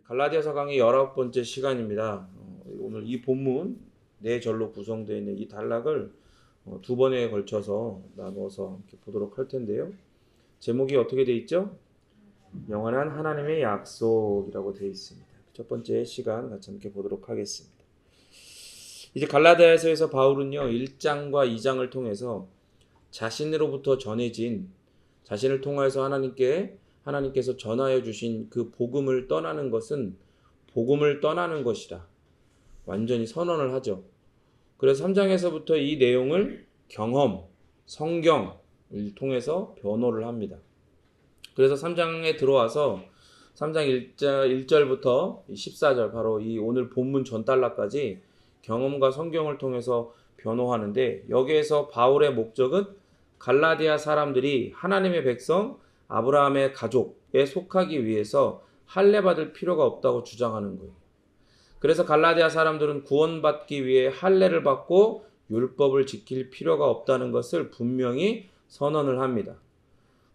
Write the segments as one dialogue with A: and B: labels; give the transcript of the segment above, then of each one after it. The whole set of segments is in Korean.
A: 갈라디아서 강의 19번째 시간입니다. 오늘 이 본문 네 절로 구성되어 있는 이 단락을 두 번에 걸쳐서 나눠서 이렇게 보도록 할 텐데요. 제목이 어떻게 되어 있죠? 영원한 하나님의 약속이라고 되어 있습니다. 첫 번째 시간 같이 함께 보도록 하겠습니다. 이제 갈라디아서에서 바울은요 1장과 2장을 통해서 자신으로부터 전해진 자신을 통하여서 하나님께서 전하여 주신 그 복음을 떠나는 것은 복음을 떠나는 것이라 완전히 선언을 하죠. 그래서 3장에서부터 이 내용을 경험, 성경을 통해서 변호를 합니다. 그래서 3장에 들어와서 3장 1절부터 14절 바로 이 오늘 본문 전단락까지 경험과 성경을 통해서 변호하는데, 여기에서 바울의 목적은 갈라디아 사람들이 하나님의 백성 아브라함의 가족에 속하기 위해서 할례 받을 필요가 없다고 주장하는 거예요. 그래서 갈라디아 사람들은 구원받기 위해 할례를 받고 율법을 지킬 필요가 없다는 것을 분명히 선언을 합니다.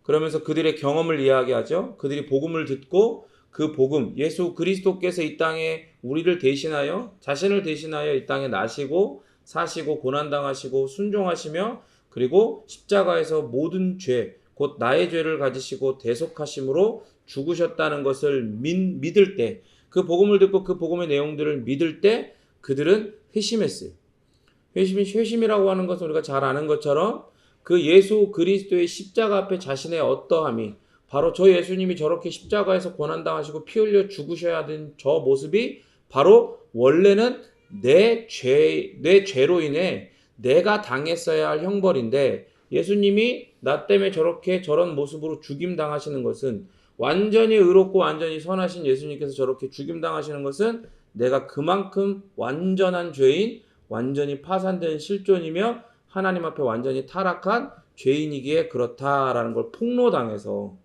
A: 그러면서 그들의 경험을 이야기하죠. 그들이 복음을 듣고 그 복음, 예수 그리스도께서 이 땅에 우리를 대신하여, 자신을 대신하여 이 땅에 나시고 사시고 고난당하시고 순종하시며 그리고 십자가에서 모든 죄, 곧 나의 죄를 가지시고 대속하심으로 죽으셨다는 것을 믿을 때, 그 복음을 듣고 그 복음의 내용들을 믿을 때 그들은 회심했어요. 회심이라고 하는 것은 우리가 잘 아는 것처럼 그 예수 그리스도의 십자가 앞에 자신의 어떠함이, 바로 저 예수님이 저렇게 십자가에서 고난당하시고 피 흘려 죽으셔야 된 저 모습이 바로 원래는 내 죄로 인해 내가 당했어야 할 형벌인데, 예수님이 나 때문에 저런 모습으로 죽임당하시는 것은, 완전히 의롭고 완전히 선하신 예수님께서 저렇게 죽임당하시는 것은 내가 그만큼 완전한 죄인, 완전히 파산된 실존이며 하나님 앞에 완전히 타락한 죄인이기에 그렇다라는 걸 폭로당해서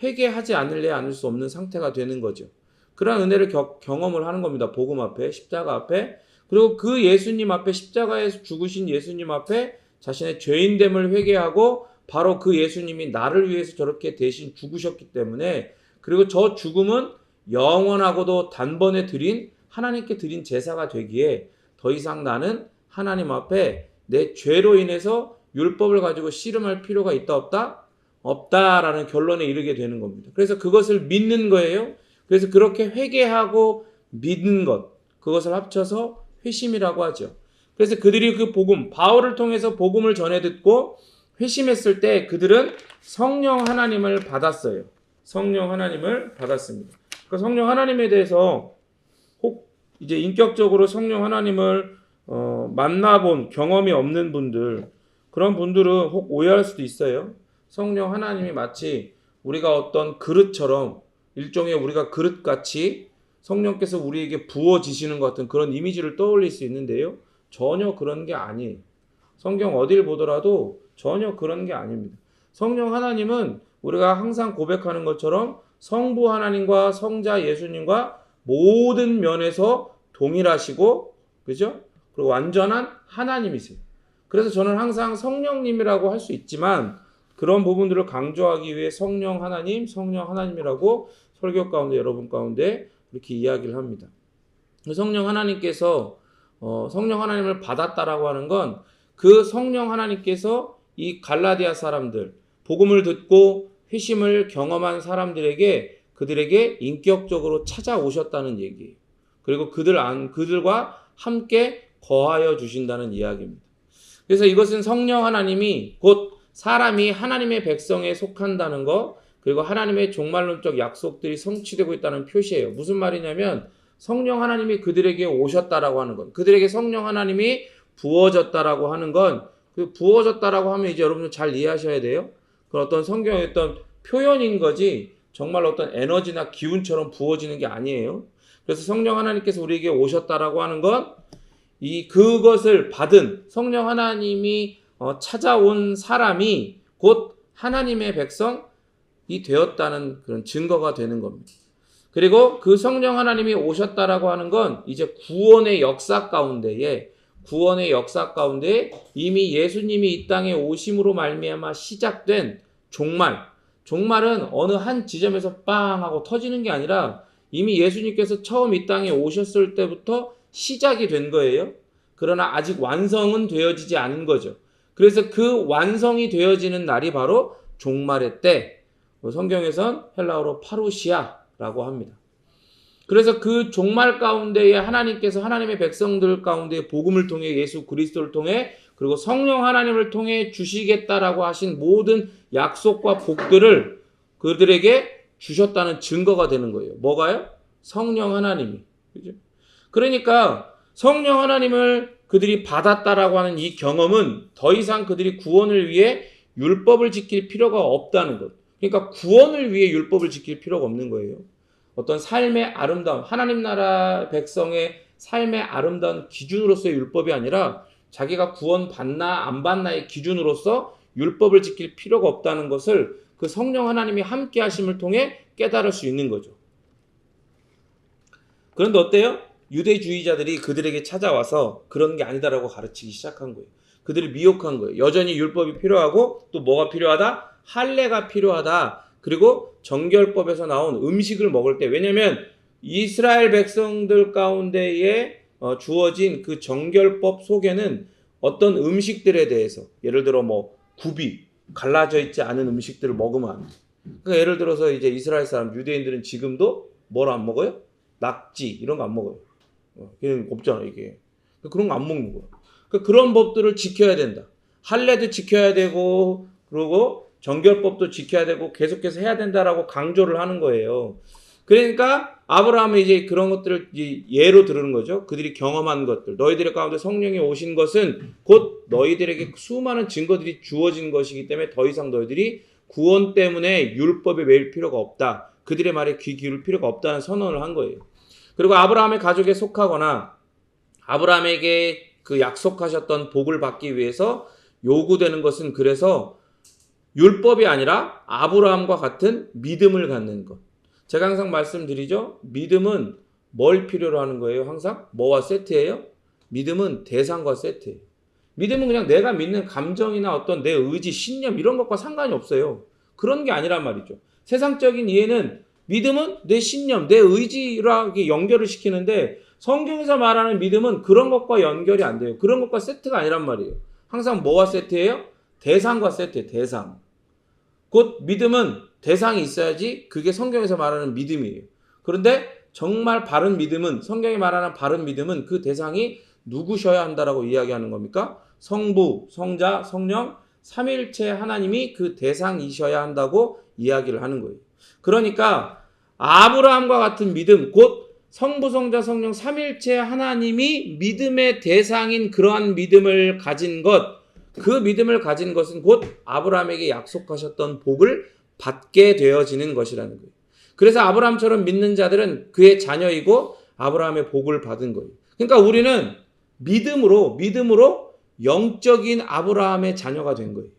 A: 회개하지 않을 수 없는 상태가 되는 거죠. 그러한 은혜를 경험을 하는 겁니다. 복음 앞에, 십자가 앞에, 그리고 그 예수님 앞에, 십자가에서 죽으신 예수님 앞에 자신의 죄인됨을 회개하고, 바로 그 예수님이 나를 위해서 저렇게 대신 죽으셨기 때문에, 그리고 저 죽음은 영원하고도 단번에 하나님께 드린 제사가 되기에 더 이상 나는 하나님 앞에 내 죄로 인해서 율법을 가지고 씨름할 필요가 있다 없다? 없다라는 결론에 이르게 되는 겁니다. 그래서 그것을 믿는 거예요. 그래서 그렇게 회개하고 믿는 것, 그것을 합쳐서 회심이라고 하죠. 그래서 그들이 그 복음, 바울을 통해서 복음을 전해 듣고 회심했을 때 그들은 성령 하나님을 받았어요. 성령 하나님을 받았습니다. 그 성령 하나님에 대해서 혹 이제 인격적으로 성령 하나님을 만나본 경험이 없는 분들, 그런 분들은 혹 오해할 수도 있어요. 성령 하나님이 마치 우리가 어떤 그릇처럼, 일종의 우리가 그릇같이 성령께서 우리에게 부어지시는 것 같은 그런 이미지를 떠올릴 수 있는데요. 전혀 그런 게 아니에요. 성경 어딜 보더라도 전혀 그런 게 아닙니다. 성령 하나님은 우리가 항상 고백하는 것처럼 성부 하나님과 성자 예수님과 모든 면에서 동일하시고, 그죠? 그리고 완전한 하나님이세요. 그래서 저는 항상 성령님이라고 할 수 있지만, 그런 부분들을 강조하기 위해 성령 하나님이라고 설교 가운데, 여러분 가운데 이렇게 이야기를 합니다. 성령 하나님께서 성령 하나님을 받았다라고 하는 건, 그 성령 하나님께서 이 갈라디아 사람들, 복음을 듣고 회심을 경험한 사람들에게, 그들에게 인격적으로 찾아오셨다는 얘기예요. 그리고 그들과 함께 거하여 주신다는 이야기입니다. 그래서 이것은 성령 하나님이 곧 사람이 하나님의 백성에 속한다는 것, 그리고 하나님의 종말론적 약속들이 성취되고 있다는 표시예요. 무슨 말이냐면, 성령 하나님이 그들에게 오셨다라고 하는 것, 그들에게 성령 하나님이 부어졌다라고 하는 건, 그 부어졌다라고 하면 이제 여러분들 잘 이해하셔야 돼요. 그건 어떤 성경의 어떤 표현인 거지, 정말 어떤 에너지나 기운처럼 부어지는 게 아니에요. 그래서 성령 하나님께서 우리에게 오셨다라고 하는 건, 그것을 받은 성령 하나님이 찾아온 사람이 곧 하나님의 백성이 되었다는 그런 증거가 되는 겁니다. 그리고 그 성령 하나님이 오셨다라고 하는 건 이제 구원의 역사 가운데에 이미 예수님이 이 땅에 오심으로 말미암아 시작된 종말, 종말은 어느 한 지점에서 빵 하고 터지는 게 아니라 이미 예수님께서 처음 이 땅에 오셨을 때부터 시작이 된 거예요. 그러나 아직 완성은 되어지지 않은 거죠. 그래서 그 완성이 되어지는 날이 바로 종말의 때, 성경에선 헬라어로 파루시아라고 합니다. 그래서 그 종말 가운데에 하나님께서 하나님의 백성들 가운데 복음을 통해 예수 그리스도를 통해 그리고 성령 하나님을 통해 주시겠다라고 하신 모든 약속과 복들을 그들에게 주셨다는 증거가 되는 거예요. 뭐가요? 성령 하나님이. 그죠? 그러니까 성령 하나님을 그들이 받았다라고 하는 이 경험은 더 이상 그들이 구원을 위해 율법을 지킬 필요가 없다는 것. 그러니까 구원을 위해 율법을 지킬 필요가 없는 거예요. 어떤 삶의 아름다움, 하나님 나라 백성의 삶의 아름다운 기준으로서의 율법이 아니라 자기가 구원 받나 안 받나의 기준으로서 율법을 지킬 필요가 없다는 것을 그 성령 하나님이 함께 하심을 통해 깨달을 수 있는 거죠. 그런데 어때요? 유대주의자들이 그들에게 찾아와서 그런 게 아니다라고 가르치기 시작한 거예요. 그들이 미혹한 거예요. 여전히 율법이 필요하고 또 뭐가 필요하다? 할례가 필요하다. 그리고 정결법에서 나온 음식을 먹을 때, 왜냐면 이스라엘 백성들 가운데에 주어진 그 정결법 속에는 어떤 음식들에 대해서, 예를 들어 뭐 굽이 갈라져 있지 않은 음식들을 먹으면 안 돼. 그러니까 예를 들어서 이제 이스라엘 사람 유대인들은 지금도 뭘 안 먹어요? 낙지 이런 거 안 먹어요. 그냥 없잖아 이게. 그런 거 안 먹는 거야. 그러니까 그런 법들을 지켜야 된다. 할례도 지켜야 되고 그리고 정결법도 지켜야 되고 계속해서 해야 된다라고 강조를 하는 거예요. 그러니까 아브라함은 이제 그런 것들을 예로 들은 거죠. 그들이 경험한 것들. 너희들 가운데 성령이 오신 것은 곧 너희들에게 수많은 증거들이 주어진 것이기 때문에 더 이상 너희들이 구원 때문에 율법에 매일 필요가 없다. 그들의 말에 귀 기울일 필요가 없다는 선언을 한 거예요. 그리고 아브라함의 가족에 속하거나 아브라함에게 그 약속하셨던 복을 받기 위해서 요구되는 것은 그래서 율법이 아니라 아브라함과 같은 믿음을 갖는 것. 제가 항상 말씀드리죠. 믿음은 뭘 필요로 하는 거예요? 항상 뭐와 세트예요? 믿음은 대상과 세트예요. 믿음은 그냥 내가 믿는 감정이나 어떤 내 의지, 신념 이런 것과 상관이 없어요. 그런 게 아니란 말이죠. 세상적인 이해는 믿음은 내 신념, 내 의지랑 연결을 시키는데 성경에서 말하는 믿음은 그런 것과 연결이 안 돼요. 그런 것과 세트가 아니란 말이에요. 항상 뭐와 세트예요? 대상과 세트예요. 대상. 곧 믿음은 대상이 있어야지 그게 성경에서 말하는 믿음이에요. 그런데 정말 바른 믿음은, 성경이 말하는 바른 믿음은 그 대상이 누구셔야 한다라고 이야기하는 겁니까? 성부, 성자, 성령, 삼위일체 하나님이 그 대상이셔야 한다고 이야기를 하는 거예요. 그러니까 아브라함과 같은 믿음, 곧 성부, 성자, 성령, 삼위일체 하나님이 믿음의 대상인 그러한 믿음을 가진 것, 그 믿음을 가진 것은 곧 아브라함에게 약속하셨던 복을 받게 되어지는 것이라는 거예요. 그래서 아브라함처럼 믿는 자들은 그의 자녀이고 아브라함의 복을 받은 거예요. 그러니까 우리는 믿음으로 영적인 아브라함의 자녀가 된 거예요.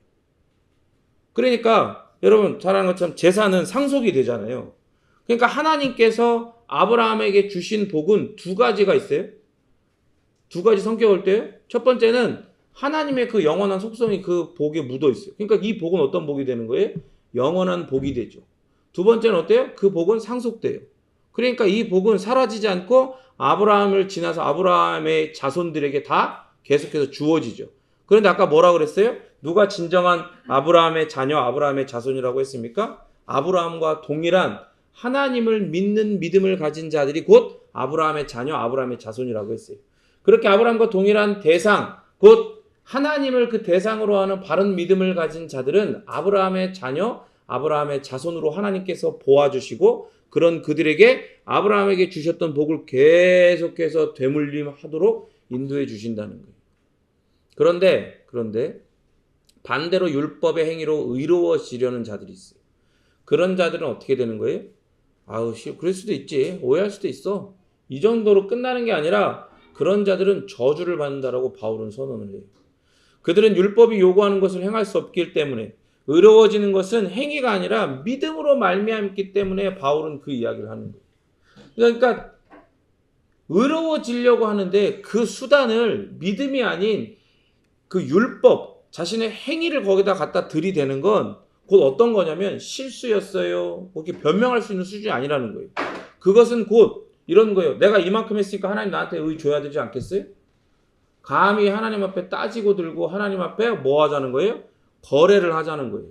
A: 그러니까 여러분 잘 아는 것처럼 제사는 상속이 되잖아요. 그러니까 하나님께서 아브라함에게 주신 복은 두 가지가 있어요. 두 가지 성격일 때요. 첫 번째는 하나님의 그 영원한 속성이 그 복에 묻어 있어요. 그러니까 이 복은 어떤 복이 되는 거예요? 영원한 복이 되죠. 두 번째는 어때요? 그 복은 상속돼요. 그러니까 이 복은 사라지지 않고 아브라함을 지나서 아브라함의 자손들에게 다 계속해서 주어지죠. 그런데 아까 뭐라 그랬어요? 누가 진정한 아브라함의 자녀, 아브라함의 자손이라고 했습니까? 아브라함과 동일한 하나님을 믿는 믿음을 가진 자들이 곧 아브라함의 자녀, 아브라함의 자손이라고 했어요. 그렇게 아브라함과 동일한 대상, 곧 하나님을 그 대상으로 하는 바른 믿음을 가진 자들은 아브라함의 자녀, 아브라함의 자손으로 하나님께서 보아주시고 그런 그들에게 아브라함에게 주셨던 복을 계속해서 되물림하도록 인도해 주신다는 거예요. 그런데 반대로 율법의 행위로 의로워지려는 자들이 있어요. 그런 자들은 어떻게 되는 거예요? 그럴 수도 있지. 오해할 수도 있어. 이 정도로 끝나는 게 아니라 그런 자들은 저주를 받는다라고 바울은 선언을 해요. 그들은 율법이 요구하는 것을 행할 수 없기 때문에 의로워지는 것은 행위가 아니라 믿음으로 말미암기 때문에 바울은 그 이야기를 하는 거예요. 그러니까 의로워지려고 하는데 그 수단을 믿음이 아닌 그 율법, 자신의 행위를 거기다 갖다 들이대는 건 곧 어떤 거냐면 실수였어요. 그렇게 변명할 수 있는 수준이 아니라는 거예요. 그것은 곧 이런 거예요. 내가 이만큼 했으니까 하나님 나한테 의 줘야 되지 않겠어요? 감히 하나님 앞에 따지고 들고 하나님 앞에 뭐 하자는 거예요? 거래를 하자는 거예요.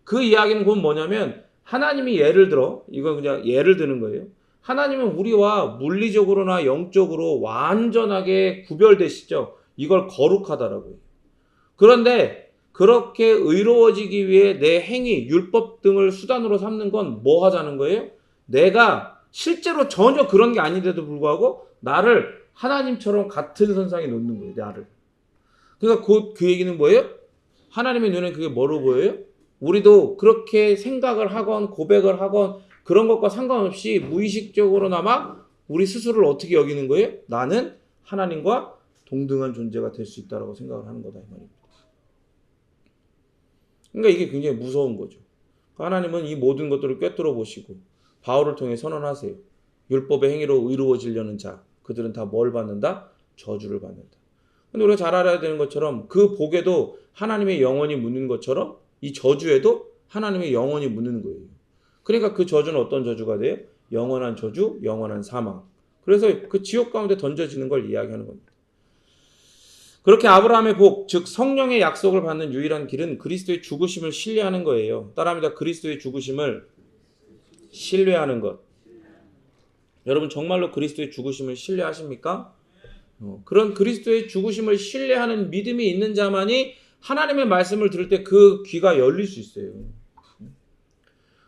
A: 그 이야기는 곧 뭐냐면 하나님이 예를 들어, 이건 그냥 예를 드는 거예요. 하나님은 우리와 물리적으로나 영적으로 완전하게 구별되시죠. 이걸 거룩하다라고요. 그런데 그렇게 의로워지기 위해 내 행위, 율법 등을 수단으로 삼는 건 뭐 하자는 거예요? 내가 실제로 전혀 그런 게 아닌데도 불구하고 나를 하나님처럼 같은 선상에 놓는 거예요. 나를. 그러니까 곧 그 얘기는 뭐예요? 하나님의 눈에 그게 뭐로 보여요? 우리도 그렇게 생각을 하건 고백을 하건 그런 것과 상관없이 무의식적으로나마 우리 스스로를 어떻게 여기는 거예요? 나는 하나님과 동등한 존재가 될 수 있다고 생각을 하는 거다 이 말입니다. 그러니까 이게 굉장히 무서운 거죠. 하나님은 이 모든 것들을 꿰뚫어 보시고 바울을 통해 선언하세요. 율법의 행위로 의로워지려는 자, 그들은 다 뭘 받는다? 저주를 받는다. 근데 우리가 잘 알아야 되는 것처럼 그 복에도 하나님의 영혼이 묻는 것처럼 이 저주에도 하나님의 영혼이 묻는 거예요. 그러니까 그 저주는 어떤 저주가 돼요? 영원한 저주, 영원한 사망. 그래서 그 지옥 가운데 던져지는 걸 이야기하는 겁니다. 그렇게 아브라함의 복, 즉 성령의 약속을 받는 유일한 길은 그리스도의 죽으심을 신뢰하는 거예요. 따라합니다. 그리스도의 죽으심을 신뢰하는 것. 여러분 정말로 그리스도의 죽으심을 신뢰하십니까? 그런 그리스도의 죽으심을 신뢰하는 믿음이 있는 자만이 하나님의 말씀을 들을 때 그 귀가 열릴 수 있어요.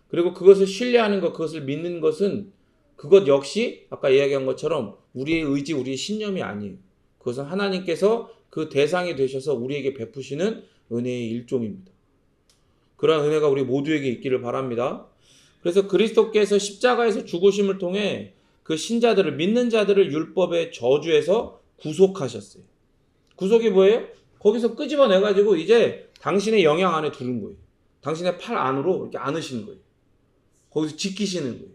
A: 그리고 그것을 신뢰하는 것, 그것을 믿는 것은 그것 역시 아까 이야기한 것처럼 우리의 의지, 우리의 신념이 아니에요. 그것은 하나님께서 그 대상이 되셔서 우리에게 베푸시는 은혜의 일종입니다. 그러한 은혜가 우리 모두에게 있기를 바랍니다. 그래서 그리스도께서 십자가에서 죽으심을 통해 그 신자들을, 믿는 자들을 율법의 저주에서 구속하셨어요. 구속이 뭐예요? 거기서 끄집어내가지고 이제 당신의 영향 안에 두는 거예요. 당신의 팔 안으로 이렇게 안으시는 거예요. 거기서 지키시는 거예요.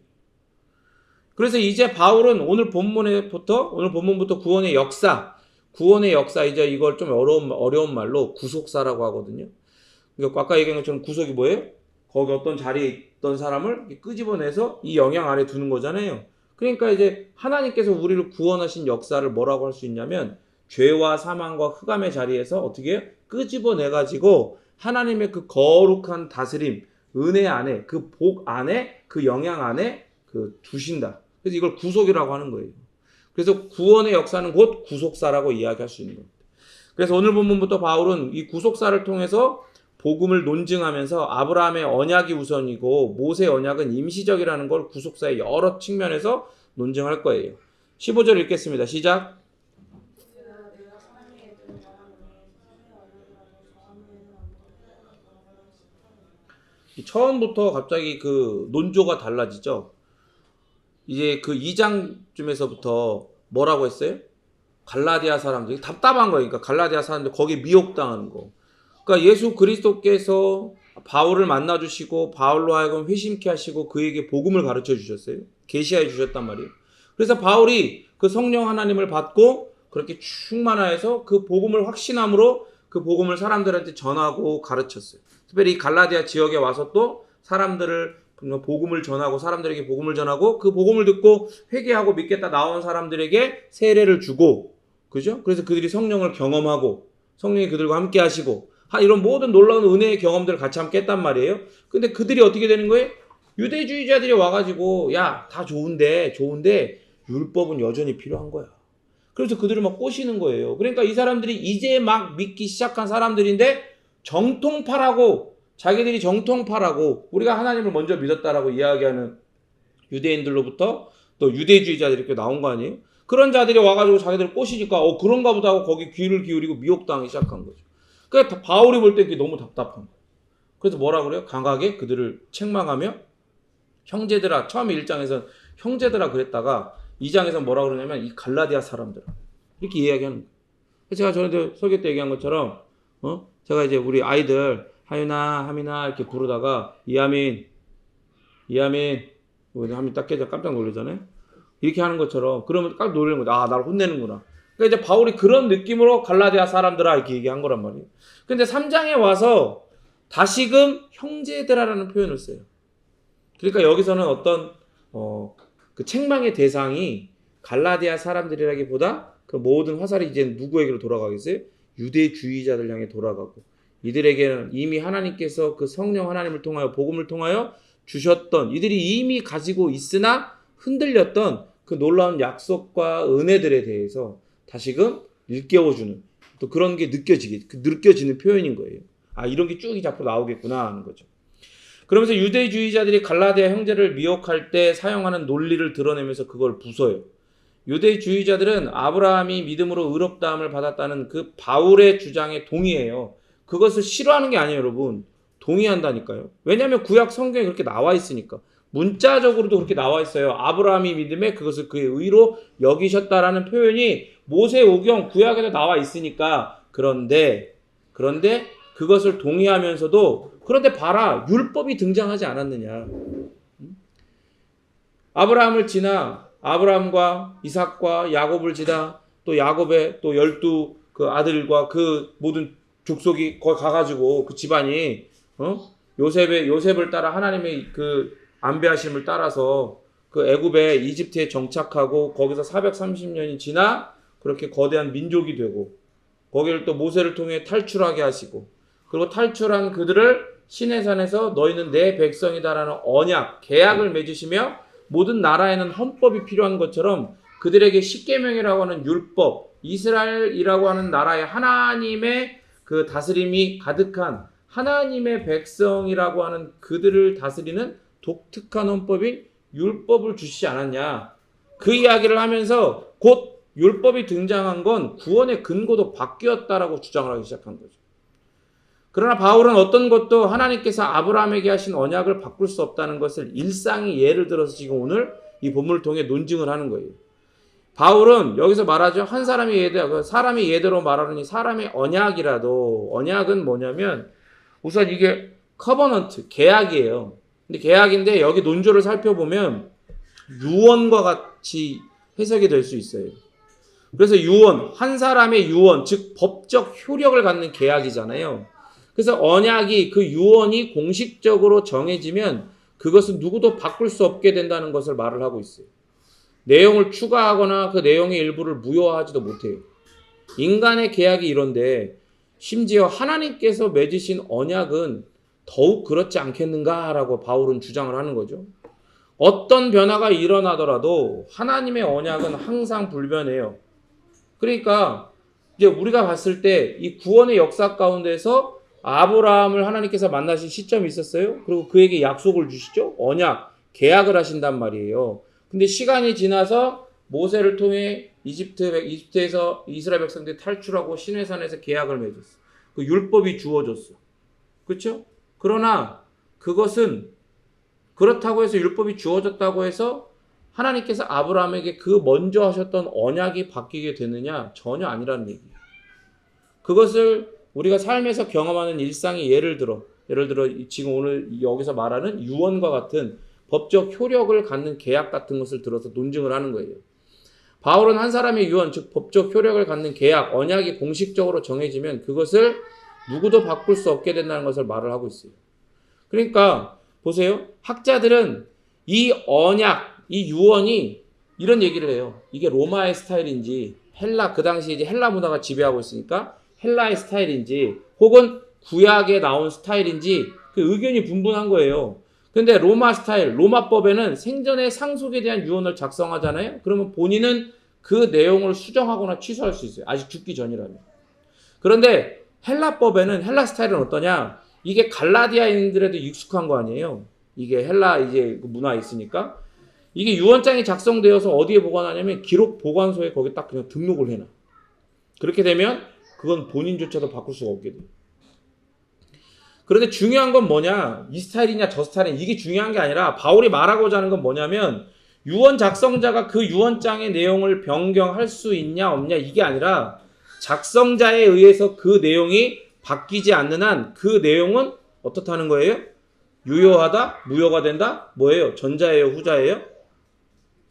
A: 그래서 이제 바울은 오늘 본문부터 구원의 역사, 이제 이걸 좀 어려운 말로 구속사라고 하거든요. 그러니까 아까 얘기한 것처럼 구속이 뭐예요? 거기 어떤 자리에 있던 사람을 끄집어내서 이 영향 아래 두는 거잖아요. 그러니까 이제 하나님께서 우리를 구원하신 역사를 뭐라고 할 수 있냐면 죄와 사망과 흑암의 자리에서 어떻게 해요? 끄집어내가지고 하나님의 그 거룩한 다스림, 은혜 안에, 그 복 안에, 그 영향 안에 그 두신다. 그래서 이걸 구속이라고 하는 거예요. 그래서 구원의 역사는 곧 구속사라고 이야기할 수 있는 겁니다. 그래서 오늘 본문부터 바울은 이 구속사를 통해서 복음을 논증하면서 아브라함의 언약이 우선이고 모세의 언약은 임시적이라는 걸 구속사의 여러 측면에서 논증할 거예요. 15절 읽겠습니다. 시작. 처음부터 갑자기 그 논조가 달라지죠. 이제 그 2장쯤에서부터 뭐라고 했어요? 갈라디아 사람들이 답답한 거예요. 그러니까 갈라디아 사람들 거기에 미혹당하는 거. 그러니까 예수 그리스도께서 바울을 만나주시고 바울로 하여금 회심케 하시고 그에게 복음을 가르쳐 주셨어요. 계시해 주셨단 말이에요. 그래서 바울이 그 성령 하나님을 받고 그렇게 충만하여서 그 복음을 확신함으로 그 복음을 사람들한테 전하고 가르쳤어요. 특별히 갈라디아 지역에 와서 또 사람들을 복음을 전하고 사람들에게 복음을 전하고 그 복음을 듣고 회개하고 믿겠다 나온 사람들에게 세례를 주고, 그죠? 그래서 그들이 성령을 경험하고 성령이 그들과 함께 하시고 이런 모든 놀라운 은혜의 경험들을 같이 함께 했단 말이에요. 근데 그들이 어떻게 되는 거예요? 유대주의자들이 와가지고 야, 다 좋은데 율법은 여전히 필요한 거야. 그래서 그들을 막 꼬시는 거예요. 그러니까 이 사람들이 이제 막 믿기 시작한 사람들인데 자기들이 정통파라고 우리가 하나님을 먼저 믿었다라고 이야기하는 유대인들로부터 또 유대주의자들이 이렇게 나온 거 아니에요? 그런 자들이 와가지고 자기들을 꼬시니까 그런가 보다 하고 거기 귀를 기울이고 미혹당하기 시작한 거죠. 그러니까 바울이 볼 때 그게 너무 답답한 거예요. 그래서 뭐라 그래요? 강하게 그들을 책망하며 형제들아, 처음에 1장에서 형제들아 그랬다가 2장에서 뭐라 그러냐면 이 갈라디아 사람들아 이렇게 이야기하는 거예요. 제가 전에도 설교 때 얘기한 것처럼 제가 이제 우리 아이들 하윤아, 하민아 이렇게 부르다가 이하민 하민 딱 깨져 깜짝 놀라잖아요. 이렇게 하는 것처럼 그러면 깜짝 놀라는 거죠. 나를 혼내는구나. 그러니까 이제 바울이 그런 느낌으로 갈라디아 사람들아 이렇게 얘기한 거란 말이에요. 근데 3장에 와서 다시금 형제들아라는 표현을 써요. 그러니까 여기서는 어떤 그 책망의 대상이 갈라디아 사람들이라기보다 그 모든 화살이 이제 누구에게로 돌아가겠어요? 유대주의자들 향해 돌아가고, 이들에게는 이미 하나님께서 그 성령 하나님을 통하여 복음을 통하여 주셨던, 이들이 이미 가지고 있으나 흔들렸던 그 놀라운 약속과 은혜들에 대해서 다시금 일깨워주는 또 그런 게 느껴지는 표현인 거예요. 아, 이런 게 쭉 앞으로 나오겠구나 하는 거죠. 그러면서 유대주의자들이 갈라디아 형제를 미혹할 때 사용하는 논리를 드러내면서 그걸 부숴요. 유대주의자들은 아브라함이 믿음으로 의롭다함을 받았다는 그 바울의 주장에 동의해요. 그것을 싫어하는 게 아니에요, 여러분. 동의한다니까요. 왜냐하면 구약 성경에 그렇게 나와 있으니까. 문자적으로도 그렇게 나와 있어요. 아브라함이 믿음에 그것을 그의 의로 여기셨다라는 표현이 모세오경 구약에도 나와 있으니까. 그런데 그것을 동의하면서도, 그런데 봐라, 율법이 등장하지 않았느냐. 아브라함을 지나 아브라함과 이삭과 야곱을 지나 또 야곱의 또 12 그 아들과 그 모든 족속이 거기 가가지고 그 집안이 요셉을 따라 하나님의 그 안배하심을 따라서 그 애굽에 이집트에 정착하고 거기서 430년이 지나 그렇게 거대한 민족이 되고, 거기를 또 모세를 통해 탈출하게 하시고, 그리고 탈출한 그들을 시내산에서 너희는 내 백성이다라는 언약, 계약을 맺으시며, 모든 나라에는 헌법이 필요한 것처럼 그들에게 십계명이라고 하는 율법, 이스라엘이라고 하는 나라의 하나님의 그 다스림이 가득한 하나님의 백성이라고 하는 그들을 다스리는 독특한 헌법인 율법을 주시지 않았냐. 그 이야기를 하면서 곧 율법이 등장한 건 구원의 근거도 바뀌었다라고 주장을 하기 시작한 거죠. 그러나 바울은 어떤 것도 하나님께서 아브라함에게 하신 언약을 바꿀 수 없다는 것을 일상의 예를 들어서 지금 오늘 이 본문을 통해 논증을 하는 거예요. 바울은 여기서 말하죠. 한 사람의 예대로 말하느니 사람의 언약이라도, 언약은 뭐냐면 우선 이게 커버넌트, 계약이에요. 근데 계약인데 여기 논조를 살펴보면 유언과 같이 해석이 될 수 있어요. 그래서 유언, 한 사람의 유언, 즉 법적 효력을 갖는 계약이잖아요. 그래서 언약이, 그 유언이 공식적으로 정해지면 그것은 누구도 바꿀 수 없게 된다는 것을 말을 하고 있어요. 내용을 추가하거나 그 내용의 일부를 무효화하지도 못해요. 인간의 계약이 이런데 심지어 하나님께서 맺으신 언약은 더욱 그렇지 않겠는가라고 바울은 주장을 하는 거죠. 어떤 변화가 일어나더라도 하나님의 언약은 항상 불변해요. 그러니까 이제 우리가 봤을 때 이 구원의 역사 가운데서 아브라함을 하나님께서 만나신 시점이 있었어요. 그리고 그에게 약속을 주시죠. 언약, 계약을 하신단 말이에요. 근데 시간이 지나서 모세를 통해 이집트에서 이스라엘 백성들이 탈출하고 시내산에서 계약을 맺었어. 그 율법이 주어졌어. 그렇죠? 그러나 그것은 그렇다고 해서 율법이 주어졌다고 해서 하나님께서 아브라함에게 그 먼저 하셨던 언약이 바뀌게 되느냐? 전혀 아니라는 얘기예요. 그것을 우리가 삶에서 경험하는 일상의 예를 들어 지금 오늘 여기서 말하는 유언과 같은 법적 효력을 갖는 계약 같은 것을 들어서 논증을 하는 거예요. 바울은 한 사람의 유언, 즉 법적 효력을 갖는 계약, 언약이 공식적으로 정해지면 그것을 누구도 바꿀 수 없게 된다는 것을 말을 하고 있어요. 그러니까 보세요. 학자들은 이 언약, 이 유언이 이런 얘기를 해요. 이게 로마의 스타일인지 그 당시 이제 헬라 문화가 지배하고 있으니까 헬라의 스타일인지 혹은 구약에 나온 스타일인지 그 의견이 분분한 거예요. 근데 로마 스타일, 로마법에는 생전에 상속에 대한 유언을 작성하잖아요. 그러면 본인은 그 내용을 수정하거나 취소할 수 있어요. 아직 죽기 전이라면. 그런데 헬라법에는, 헬라 스타일은 어떠냐? 이게 갈라디아인들에도 익숙한 거 아니에요. 이게 헬라 이제 문화에 있으니까. 이게 유언장이 작성되어서 어디에 보관하냐면 기록 보관소에 거기 딱 그냥 등록을 해놔. 그렇게 되면 그건 본인조차도 바꿀 수가 없게 돼요. 그런데 중요한 건 뭐냐? 이 스타일이냐 저 스타일이냐 이게 중요한 게 아니라 바울이 말하고자 하는 건 뭐냐면 유언 작성자가 그 유언장의 내용을 변경할 수 있냐 없냐 이게 아니라 작성자에 의해서 그 내용이 바뀌지 않는 한 그 내용은 어떻다는 거예요? 유효하다? 무효가 된다? 뭐예요? 전자예요? 후자예요?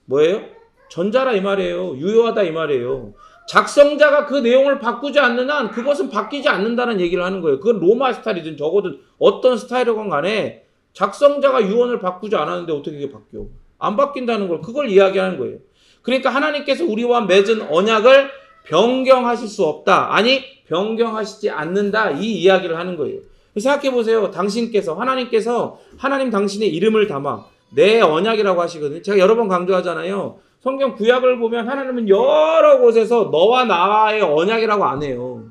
A: 뭐예요? 전자라 이 말이에요. 유효하다 이 말이에요. 작성자가 그 내용을 바꾸지 않는 한 그것은 바뀌지 않는다는 얘기를 하는 거예요. 그건 로마 스타일이든 적어든 어떤 스타일이건 간에 작성자가 유언을 바꾸지 않았는데 어떻게 이게 바뀌어? 안 바뀐다는 걸 그걸 이야기하는 거예요. 그러니까 하나님께서 우리와 맺은 언약을 변경하실 수 없다. 아니 변경하시지 않는다. 이 이야기를 하는 거예요. 생각해 보세요. 하나님께서 하나님 당신의 이름을 담아 내 언약이라고 하시거든요. 제가 여러 번 강조하잖아요. 성경 구약을 보면 하나님은 여러 곳에서 너와 나의 언약이라고 안 해요.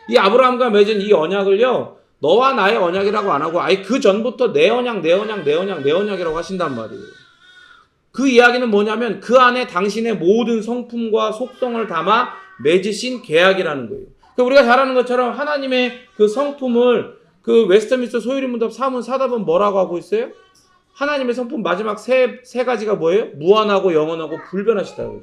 A: 이 아브라함과 맺은 이 언약을요. 너와 나의 언약이라고 안 하고 아예 그 전부터 내 언약이라고 하신단 말이에요. 그 이야기는 뭐냐면 그 안에 당신의 모든 성품과 속성을 담아 맺으신 계약이라는 거예요. 그러니까 우리가 잘 아는 것처럼 하나님의 그 성품을 그 웨스트민스터 소유리 문답 사문 사답은 뭐라고 하고 있어요? 하나님의 성품 마지막 세 가지가 뭐예요? 무한하고 영원하고 불변하시다고요.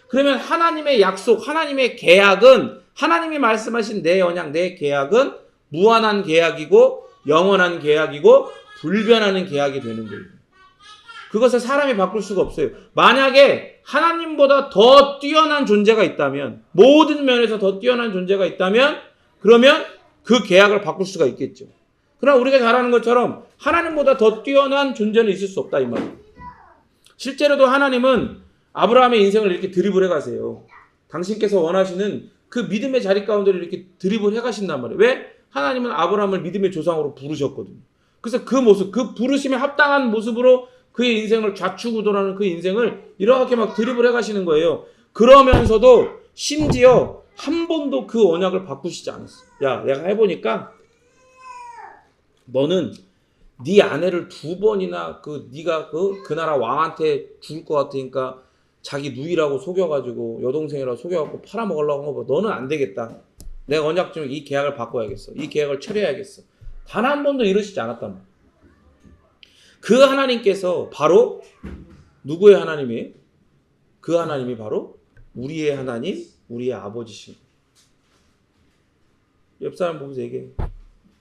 A: 그러면 하나님의 약속, 하나님의 계약은 하나님이 말씀하신 내 언약, 내 계약은 무한한 계약이고 영원한 계약이고 불변하는 계약이 되는 거예요. 그것을 사람이 바꿀 수가 없어요. 만약에 하나님보다 더 뛰어난 존재가 있다면, 모든 면에서 더 뛰어난 존재가 있다면, 그러면 그 계약을 바꿀 수가 있겠죠. 그러나 우리가 잘 아는 것처럼 하나님보다 더 뛰어난 존재는 있을 수 없다 이 말이에요. 실제로도 하나님은 아브라함의 인생을 이렇게 드리블 해가세요. 당신께서 원하시는 그 믿음의 자리 가운데 이렇게 드리블 해가신단 말이에요. 왜? 하나님은 아브라함을 믿음의 조상으로 부르셨거든요. 그래서 그 모습, 그 부르심에 합당한 모습으로 그의 인생을 좌충우돌하는 그 인생을 이렇게 막 드리블 해가시는 거예요. 그러면서도 심지어 한 번도 그 언약을 바꾸시지 않았어요. 야, 내가 해보니까 너는 네 아내를 2번이나 네가 그 나라 왕한테 죽을 것 같으니까 자기 누이라고 속여가지고 여동생이라고 속여갖고 팔아먹으려고 한 거 봐. 너는 안 되겠다. 내가 언약 중에 이 계약을 바꿔야겠어. 이 계약을 처리해야겠어. 단 한 번도 이러시지 않았단 말이야. 그 하나님께서 바로 누구의 하나님이에요? 그 하나님이 바로 우리의 하나님, 우리의 아버지십니다. 옆 사람 보면서 얘기해.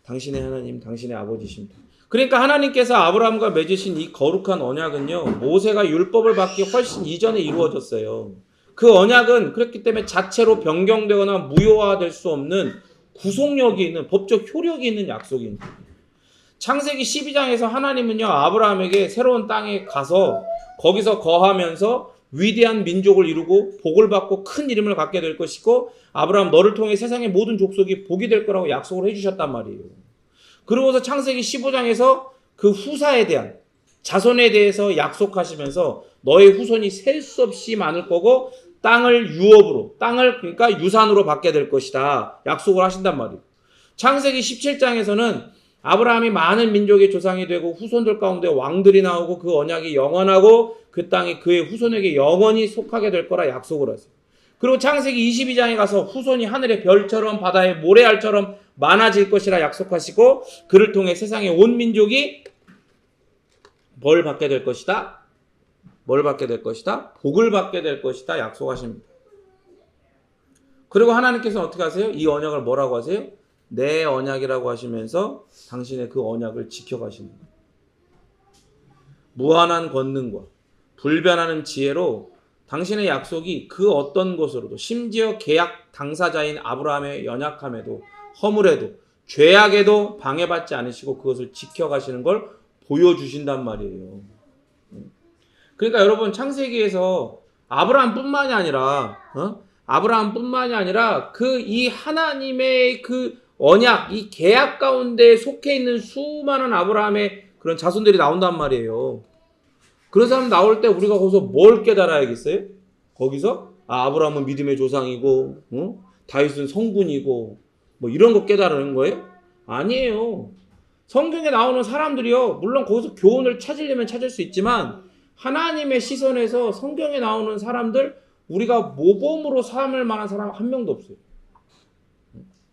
A: 당신의 하나님, 당신의 아버지십니다. 그러니까 하나님께서 아브라함과 맺으신 이 거룩한 언약은요, 모세가 율법을 받기 훨씬 이전에 이루어졌어요. 그 언약은 그렇기 때문에 자체로 변경되거나 무효화될 수 없는 구속력이 있는, 법적 효력이 있는 약속입니다. 창세기 12장에서 하나님은요, 아브라함에게 새로운 땅에 가서 거기서 거하면서 위대한 민족을 이루고 복을 받고 큰 이름을 갖게 될 것이고 아브라함 너를 통해 세상의 모든 족속이 복이 될 거라고 약속을 해주셨단 말이에요. 그러고서 창세기 15장에서 그 후사에 대한 자손에 대해서 약속하시면서 너의 후손이 셀 수 없이 많을 거고 땅을 유업으로 땅을 그러니까 유산으로 받게 될 것이다 약속을 하신단 말이에요. 창세기 17장에서는 아브라함이 많은 민족의 조상이 되고 후손들 가운데 왕들이 나오고 그 언약이 영원하고 그 땅이 그의 후손에게 영원히 속하게 될 거라 약속을 하세요. 그리고 창세기 22장에 가서 후손이 하늘의 별처럼 바다의 모래알처럼 많아질 것이라 약속하시고 그를 통해 세상의 온 민족이 뭘 받게 될 것이다? 뭘 받게 될 것이다? 복을 받게 될 것이다 약속하십니다. 그리고 하나님께서는 어떻게 하세요? 이 언약을 뭐라고 하세요? 내 언약이라고 하시면서 당신의 그 언약을 지켜가시는 거예요. 무한한 권능과 불변하는 지혜로 당신의 약속이 그 어떤 것으로도 심지어 계약 당사자인 아브라함의 연약함에도 허물에도 죄악에도 방해받지 않으시고 그것을 지켜가시는 걸 보여주신단 말이에요. 그러니까 여러분 창세기에서 아브라함뿐만이 아니라 그 이 하나님의 그 언약, 이 계약 가운데 속해 있는 수많은 아브라함의 그런 자손들이 나온단 말이에요. 그런 사람 나올 때 우리가 거기서 뭘 깨달아야겠어요? 거기서 아브라함은 믿음의 조상이고 다윗은 성군이고 뭐 이런 거 깨달는 거예요? 아니에요. 성경에 나오는 사람들이요. 물론 거기서 교훈을 찾으려면 찾을 수 있지만 하나님의 시선에서 성경에 나오는 사람들 우리가 모범으로 삼을 만한 사람 한 명도 없어요.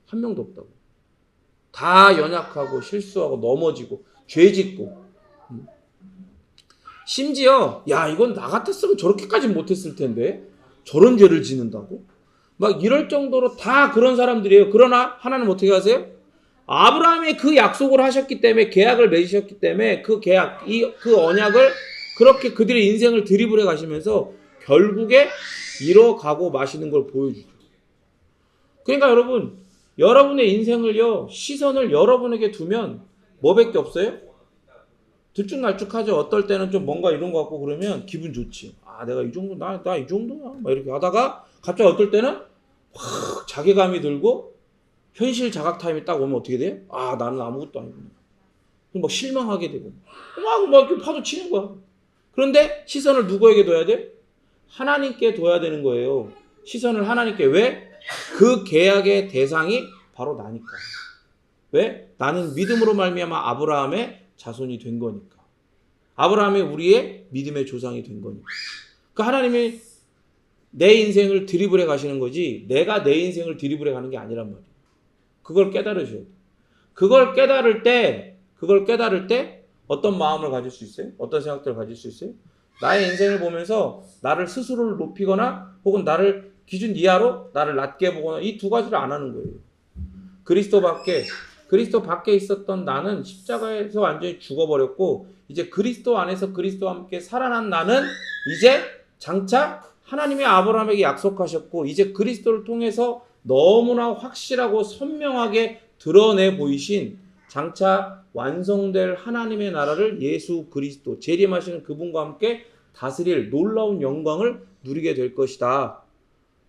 A: 한 명도 없다고. 다 연약하고 실수하고 넘어지고 죄짓고 심지어 야 이건 나 같았으면 저렇게까지 못했을 텐데 저런 죄를 짓는다고? 막 이럴 정도로 다 그런 사람들이에요. 그러나 하나님 어떻게 하세요? 아브라함의 그 약속을 하셨기 때문에 계약을 맺으셨기 때문에 그 계약, 그 언약을 그렇게 그들의 인생을 드리블해 가시면서 결국에 이뤄가고 마시는 걸 보여주죠. 그러니까 여러분의 인생을요, 시선을 여러분에게 두면 뭐밖에 없어요? 들쭉날쭉하죠. 어떨 때는 좀 뭔가 이런 거 같고 그러면 기분 좋지. 아, 내가 이 정도, 나 이 정도야. 막 이렇게 하다가 갑자기 어떨 때는 확 자괴감이 들고 현실 자각 타임이 딱 오면 어떻게 돼요? 아, 나는 아무것도 아니구나. 막 실망하게 되고 막 이렇게 파도 치는 거야. 그런데 시선을 누구에게 둬야 돼? 하나님께 둬야 되는 거예요. 시선을 하나님께. 왜? 그 계약의 대상이 바로 나니까. 왜? 나는 믿음으로 말미암아 아브라함의 자손이 된 거니까. 아브라함이 우리의 믿음의 조상이 된 거니까. 그러니까 하나님이 내 인생을 드리블해 가시는 거지 내가 내 인생을 드리블해 가는 게 아니란 말이에요. 그걸 깨달으셔야 돼요. 그걸 깨달을 때 어떤 마음을 가질 수 있어요? 어떤 생각들을 가질 수 있어요? 나의 인생을 보면서 나를 스스로를 높이거나 혹은 나를 기준 이하로 나를 낮게 보거나 이 두 가지를 안 하는 거예요. 그리스도 밖에 있었던 나는 십자가에서 완전히 죽어버렸고 이제 그리스도 안에서 그리스도와 함께 살아난 나는 이제 장차 하나님이 아브라함에게 약속하셨고 이제 그리스도를 통해서 너무나 확실하고 선명하게 드러내 보이신 장차 완성될 하나님의 나라를 예수 그리스도 재림하시는 그분과 함께 다스릴 놀라운 영광을 누리게 될 것이다.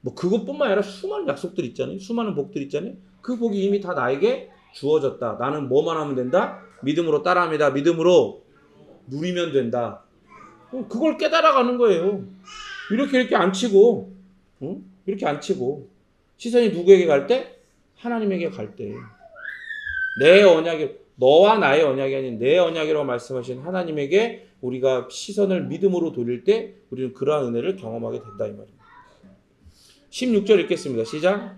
A: 뭐 그것뿐만 아니라 수많은 약속들 있잖아요. 수많은 복들 있잖아요. 그 복이 이미 다 나에게 주어졌다. 나는 뭐만 하면 된다? 믿음으로 따라합니다. 믿음으로 누리면 된다. 그걸 깨달아가는 거예요. 이렇게 안 치고, 이렇게 안 치고 시선이 누구에게 갈 때? 하나님에게 갈 때. 내 언약이 너와 나의 언약이 아닌 내 언약이라고 말씀하신 하나님에게 우리가 시선을 믿음으로 돌릴 때 우리는 그러한 은혜를 경험하게 된다 이 말입니다. 16절 읽겠습니다. 시작.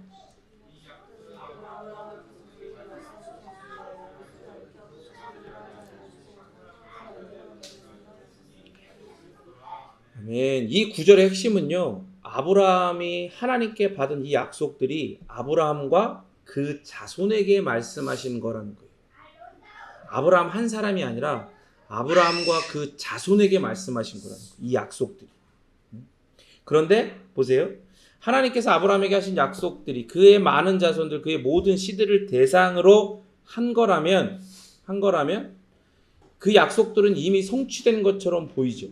A: 아멘. 이 구절의 핵심은요. 아브라함이 하나님께 받은 이 약속들이 아브라함과 그 자손에게 말씀하신 거라는 거예요. 아브라함 한 사람이 아니라 아브라함과 그 자손에게 말씀하신 거라는 거예요. 이 약속들이. 그런데 보세요. 하나님께서 아브라함에게 하신 약속들이 그의 많은 자손들, 그의 모든 씨들을 대상으로 한 거라면 그 약속들은 이미 성취된 것처럼 보이죠.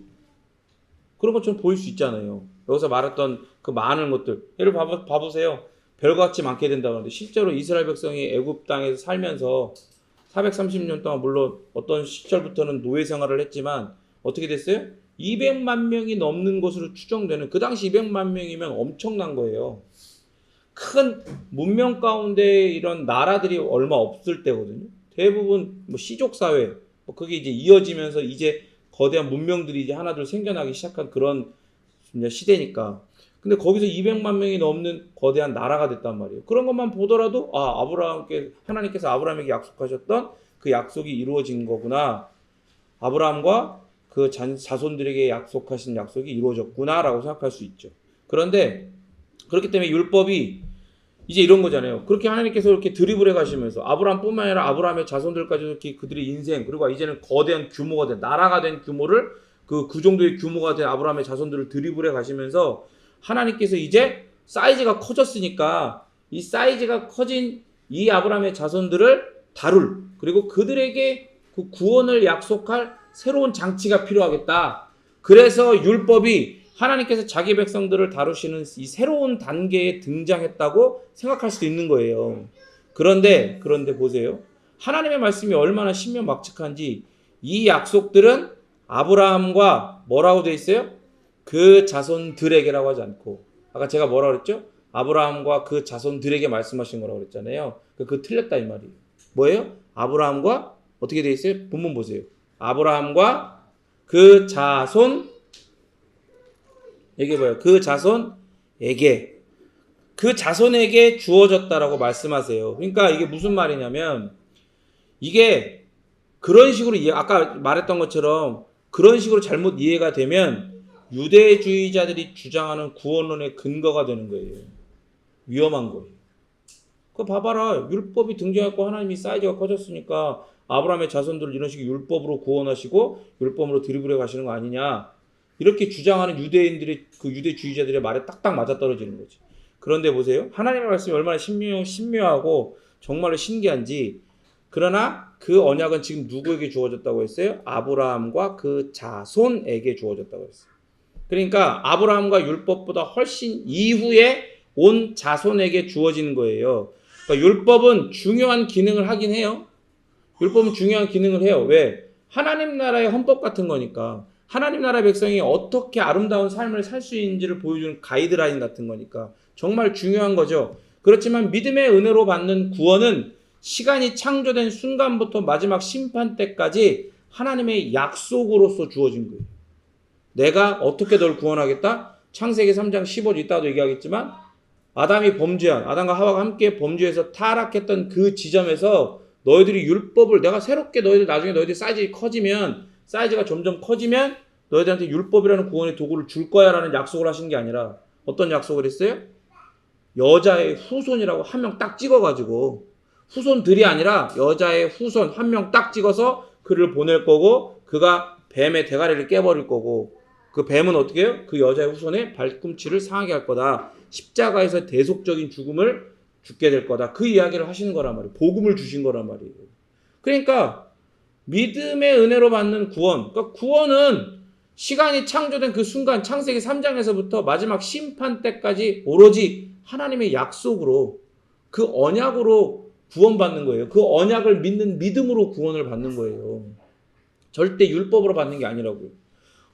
A: 그런 것처럼 보일 수 있잖아요. 여기서 말했던 그 많은 것들. 예를 봐보세요. 별같이 많게 된다고 하는데 실제로 이스라엘 백성이 애굽 땅에서 살면서 430년 동안 물론 어떤 시절부터는 노예 생활을 했지만 어떻게 됐어요? 200만 명이 넘는 것으로 추정되는 그 당시 200만 명이면 엄청난 거예요. 큰 문명 가운데 이런 나라들이 얼마 없을 때거든요. 대부분 뭐 시족 사회 그게 이제 이어지면서 이제 거대한 문명들이 이제 하나둘 생겨나기 시작한 그런 시대니까. 근데 거기서 200만 명이 넘는 거대한 나라가 됐단 말이에요. 그런 것만 보더라도 하나님께서 아브라함에게 약속하셨던 그 약속이 이루어진 거구나. 아브라함과 그 자손들에게 약속하신 약속이 이루어졌구나라고 생각할 수 있죠. 그런데 그렇기 때문에 율법이 이제 이런 거잖아요. 그렇게 하나님께서 이렇게 드리블해 가시면서 아브라함뿐만 아니라 아브라함의 자손들까지 이렇게 그들의 인생 그리고 이제는 거대한 규모가 된 나라가 된 규모를 그 정도의 규모가 된 아브라함의 자손들을 드리블해 가시면서 하나님께서 이제 사이즈가 커졌으니까 이 사이즈가 커진 이 아브라함의 자손들을 다룰 그리고 그들에게 그 구원을 약속할 새로운 장치가 필요하겠다. 그래서 율법이 하나님께서 자기 백성들을 다루시는 이 새로운 단계에 등장했다고 생각할 수도 있는 거예요. 그런데 보세요. 하나님의 말씀이 얼마나 신명막측한지 이 약속들은 아브라함과 뭐라고 돼 있어요? 그 자손들에게라고 하지 않고 아까 제가 뭐라고 그랬죠? 아브라함과 그 자손들에게 말씀하신 거라고 그랬잖아요. 그거 틀렸다 이 말이에요. 뭐예요? 아브라함과 어떻게 돼 있어요? 본문 보세요. 아브라함과 그 자손 얘기해봐요. 그 자손에게 주어졌다라고 말씀하세요. 그러니까 이게 무슨 말이냐면 이게 그런 식으로 아까 말했던 것처럼 그런 식으로 잘못 이해가 되면 유대주의자들이 주장하는 구원론의 근거가 되는 거예요. 위험한 거예요. 그거 봐봐라. 율법이 등장했고 하나님이 사이즈가 커졌으니까 아브라함의 자손들을 이런 식의 율법으로 구원하시고 율법으로 드리블해 가시는 거 아니냐. 이렇게 주장하는 유대인들의 그 유대주의자들의 말에 딱딱 맞아떨어지는 거지. 그런데 보세요. 하나님의 말씀이 얼마나 신묘하고 정말로 신기한지. 그러나 그 언약은 지금 누구에게 주어졌다고 했어요? 아브라함과 그 자손에게 주어졌다고 했어요. 그러니까 아브라함과 율법보다 훨씬 이후에 온 자손에게 주어진 거예요. 그러니까 율법은 중요한 기능을 하긴 해요. 율법은 중요한 기능을 해요. 왜? 하나님 나라의 헌법 같은 거니까. 하나님 나라 백성이 어떻게 아름다운 삶을 살 수 있는지를 보여주는 가이드라인 같은 거니까. 정말 중요한 거죠. 그렇지만 믿음의 은혜로 받는 구원은 시간이 창조된 순간부터 마지막 심판 때까지 하나님의 약속으로서 주어진 거예요. 내가 어떻게 널 구원하겠다? 창세기 3장 15절 이따도 얘기하겠지만 아담과 하와가 함께 범죄해서 타락했던 그 지점에서 너희들이 율법을 내가 새롭게 나중에 너희들이 사이즈가 점점 커지면 너희들한테 율법이라는 구원의 도구를 줄 거야 라는 약속을 하신 게 아니라 어떤 약속을 했어요? 여자의 후손이라고 한 명 딱 찍어가지고 후손들이 아니라 여자의 후손 한 명 딱 찍어서 그를 보낼 거고 그가 뱀의 대가리를 깨버릴 거고 그 뱀은 어떻게 해요? 그 여자의 후손의 발꿈치를 상하게 할 거다. 십자가에서 대속적인 죽음을 죽게 될 거다. 그 이야기를 하시는 거란 말이에요. 복음을 주신 거란 말이에요. 그러니까 믿음의 은혜로 받는 구원. 그러니까 구원은 시간이 창조된 그 순간 창세기 3장에서부터 마지막 심판 때까지 오로지 하나님의 약속으로 그 언약으로 구원받는 거예요. 그 언약을 믿는 믿음으로 구원을 받는 거예요. 절대 율법으로 받는 게 아니라고요.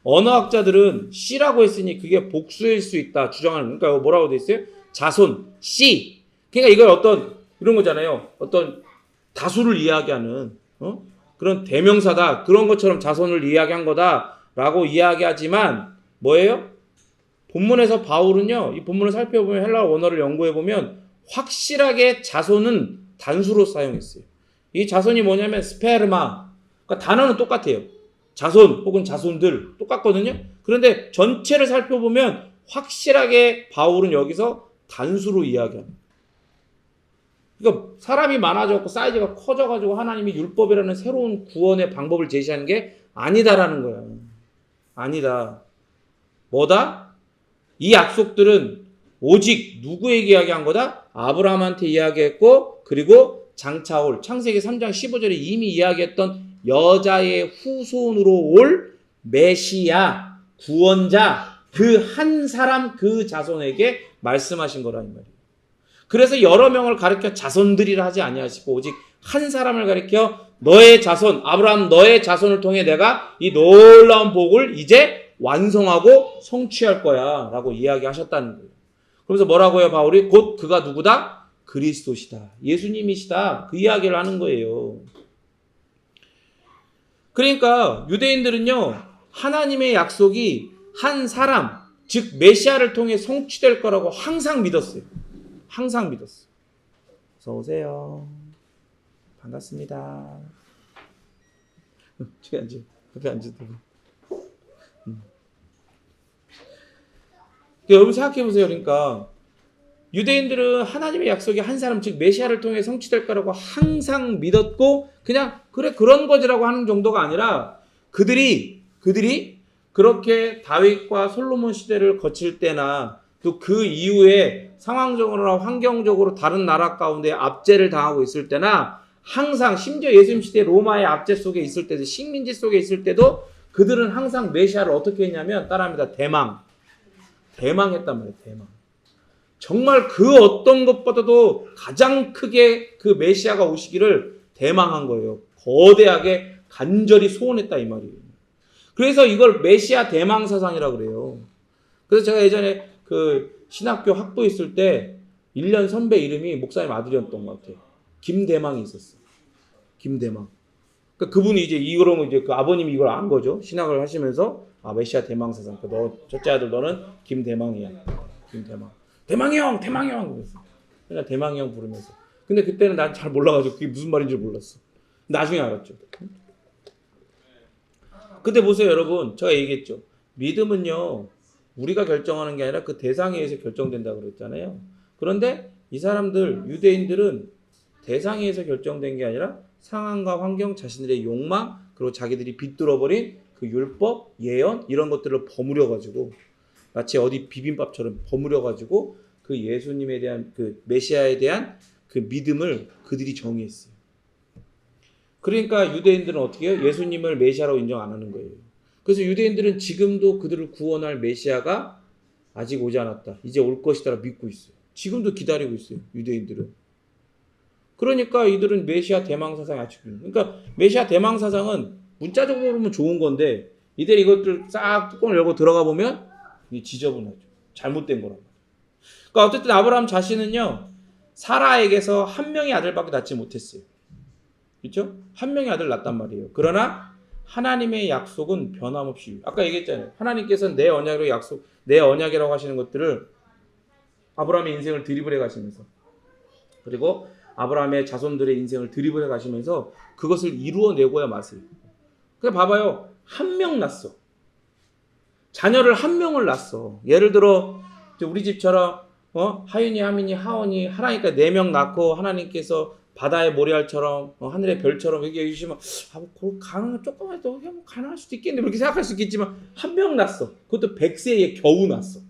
A: 언어학자들은 씨라고 했으니 그게 복수일 수 있다 주장하는. 그러니까 뭐라고 돼 있어요? 자손, 씨. 그러니까 이걸 이런 거잖아요. 어떤 다수를 이야기하는 그런 대명사다. 그런 것처럼 자손을 이야기한 거다라고 이야기하지만 뭐예요? 본문에서 바울은요. 이 본문을 살펴보면 헬라어 원어를 연구해 보면 확실하게 자손은 단수로 사용했어요. 이 자손이 뭐냐면 스페르마. 그러니까 단어는 똑같아요. 자손 혹은 자손들 똑같거든요. 그런데 전체를 살펴보면 확실하게 바울은 여기서 단수로 이야기합니다. 그러니까 사람이 많아졌고 사이즈가 커져가지고 하나님이 율법이라는 새로운 구원의 방법을 제시하는 게 아니다라는 거야. 아니다. 뭐다? 이 약속들은 오직 누구에게 이야기한 거다? 아브라함한테 이야기했고 그리고 장차 창세기 3장 15절에 이미 이야기했던 여자의 후손으로 올 메시아 구원자 그 한 사람 그 자손에게 말씀하신 거라는 말이에요. 그래서 여러 명을 가리켜 자손들이라 하지 아니하시고 오직 한 사람을 가리켜 너의 자손 아브라함 너의 자손을 통해 내가 이 놀라운 복을 이제 완성하고 성취할 거야 라고 이야기하셨다는 거예요. 그러면서 뭐라고 해요 바울이? 곧 그가 누구다? 그리스도시다. 예수님이시다. 그 이야기를 하는 거예요. 그러니까 유대인들은요. 하나님의 약속이 한 사람 즉 메시아를 통해 성취될 거라고 항상 믿었어요. 항상 믿었어요. 어서 오세요. 반갑습니다. 저기 앉아. 옆에 앉으세요. 여러분 생각해 보세요. 그러니까 유대인들은 하나님의 약속이 한 사람 즉 메시아를 통해 성취될 거라고 항상 믿었고 그냥 그래 그런 거지라고 하는 정도가 아니라 그들이 그렇게 다윗과 솔로몬 시대를 거칠 때나 또 그 이후에 상황적으로나 환경적으로 다른 나라 가운데 압제를 당하고 있을 때나 항상 심지어 예수님 시대 로마의 압제 속에 있을 때도 식민지 속에 있을 때도 그들은 항상 메시아를 어떻게 했냐면 따라합니다. 대망했단 말이에요. 대망. 정말 그 어떤 것보다도 가장 크게 그 메시아가 오시기를 대망한 거예요. 거대하게 간절히 소원했다 이 말이에요. 그래서 이걸 메시아 대망 사상이라고 그래요. 그래서 제가 예전에 그 신학교 학부 있을 때 1년 선배 이름이 목사님 아들이었던 것 같아요. 김대망이 있었어요. 김대망. 그러니까 그분이 이제 그 아버님이 이걸 안 거죠. 신학을 하시면서 메시아 대망 사상. 너 첫째 아들 너는 김대망이야. 김대망. 대망이 형 그랬어. 그냥 대망이 형 부르면서. 근데 그때는 난 잘 몰라가지고 그게 무슨 말인지 몰랐어. 나중에 알았죠. 근데 보세요 여러분. 제가 얘기했죠. 믿음은요. 우리가 결정하는 게 아니라 그 대상에 의해서 결정된다고 그랬잖아요. 그런데 이 사람들 유대인들은 대상에 의해서 결정된 게 아니라 상황과 환경, 자신들의 욕망, 그리고 자기들이 빗들어버린 그 율법, 예언 이런 것들을 버무려가지고 마치 어디 비빔밥처럼 버무려가지고 그 예수님에 대한 그 메시아에 대한 그 믿음을 그들이 정의했어요. 그러니까 유대인들은 어떻게 해요? 예수님을 메시아로 인정 안 하는 거예요. 그래서 유대인들은 지금도 그들을 구원할 메시아가 아직 오지 않았다, 이제 올 것이다 믿고 있어요. 지금도 기다리고 있어요, 유대인들은. 그러니까 이들은 메시아 대망사상이 아직 있는. 그러니까 메시아 대망사상은 문자적으로 보면 좋은 건데 이들이 이것들 싹 뚜껑을 열고 들어가 보면 이게 지저분하죠. 잘못된 거란 말이에요. 그러니까 어쨌든 아브라함 자신은요, 사라에게서 한 명의 아들밖에 낳지 못했어요. 그렇죠? 한 명의 아들 낳았단 말이에요. 그러나 하나님의 약속은 변함없이, 아까 얘기했잖아요. 하나님께서는 내 언약이라고 하시는 것들을 아브라함의 인생을 드리블해 가시면서, 그리고 아브라함의 자손들의 인생을 드리블해 가시면서 그것을 이루어내고야 마세요. 그래 봐봐요. 한 명 낳았어. 자녀를 한 명을 낳았어. 예를 들어 우리 집처럼 하윤이, 하민이, 하원이 하나니까 4명 낳고 하나님께서 바다의 모래알처럼 하늘의 별처럼 여기 해주시면 가능한 조금만 더 가능할 수도 있겠네 그렇게 생각할 수 있겠지만 한 명 낳았어. 그것도 100세에 겨우 낳았어.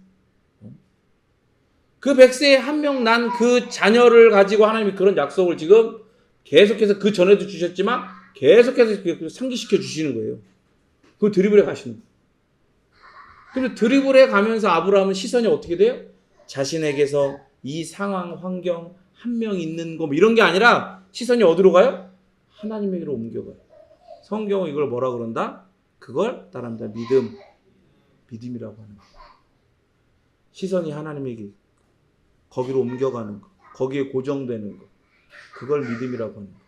A: 그 100세에 한 명 난 그 자녀를 가지고 하나님이 그런 약속을 지금 계속해서 그 전에도 주셨지만 계속해서 상기시켜 주시는 거예요. 그걸 드리블해 가시는 거예요. 그래서 드리블해 가면서 아브라함은 시선이 어떻게 돼요? 자신에게서 이 상황, 환경, 한 명 있는 거 이런 게 아니라 시선이 어디로 가요? 하나님에게로 옮겨가요. 성경은 이걸 뭐라 그런다? 그걸 따라합니다. 믿음이라고 하는 거예요. 시선이 하나님에게 거기로 옮겨가는 거, 거기에 고정되는 거, 그걸 믿음이라고 하는 거예요.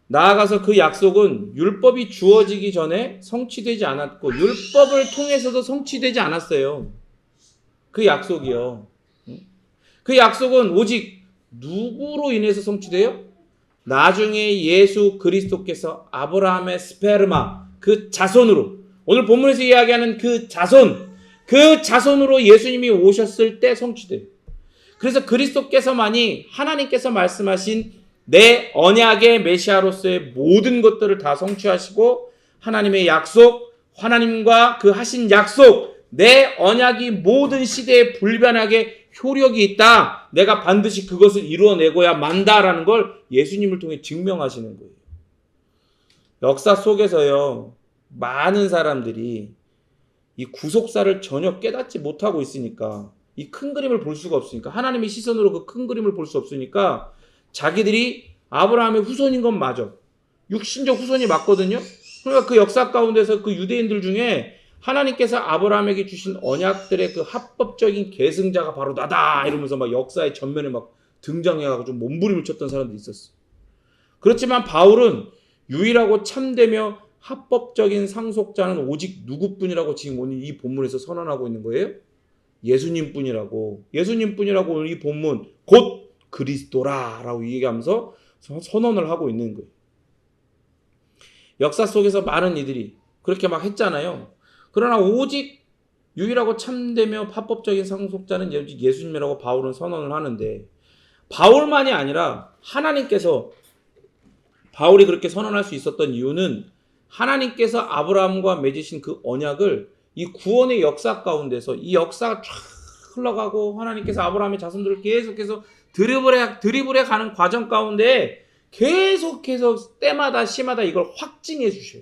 A: 나아가서 그 약속은 율법이 주어지기 전에 성취되지 않았고 율법을 통해서도 성취되지 않았어요. 그 약속이요. 그 약속은 오직 누구로 인해서 성취돼요? 나중에 예수 그리스도께서 아브라함의 스페르마, 그 자손으로, 오늘 본문에서 이야기하는 그 자손으로 예수님이 오셨을 때 성취돼요. 그래서 그리스도께서만이 하나님께서 말씀하신 내 언약의 메시아로서의 모든 것들을 다 성취하시고 하나님의 약속, 하나님과 그 하신 약속, 내 언약이 모든 시대에 불변하게 효력이 있다. 내가 반드시 그것을 이루어내고야 만다라는 걸 예수님을 통해 증명하시는 거예요. 역사 속에서요, 많은 사람들이 이 구속사를 전혀 깨닫지 못하고 있으니까, 이 큰 그림을 볼 수가 없으니까, 하나님의 시선으로 그 큰 그림을 볼 수 없으니까 자기들이 아브라함의 후손인 건 맞아. 육신적 후손이 맞거든요. 그러니까 그 역사 가운데서 그 유대인들 중에 하나님께서 아브라함에게 주신 언약들의 그 합법적인 계승자가 바로 나다 이러면서 막 역사의 전면에 막 등장해가지고 좀 몸부림을 쳤던 사람들이 있었어. 그렇지만 바울은 유일하고 참되며 합법적인 상속자는 오직 누구뿐이라고 지금 오늘 이 본문에서 선언하고 있는 거예요? 예수님뿐이라고. 예수님뿐이라고 오늘 이 본문 곧 그리스도라라고 얘기하면서 선언을 하고 있는 거예요. 역사 속에서 많은 이들이 그렇게 막 했잖아요. 그러나 오직 유일하고 참되며 합법적인 상속자는 예수님이라고 바울은 선언을 하는데, 바울만이 아니라 하나님께서, 바울이 그렇게 선언할 수 있었던 이유는 하나님께서 아브라함과 맺으신 그 언약을 이 구원의 역사 가운데서 이 역사가 쫙 흘러가고 하나님께서 아브라함의 자손들을 계속해서 드리블해 가는 과정 가운데 계속해서 때마다 시마다 이걸 확증해 주셔요.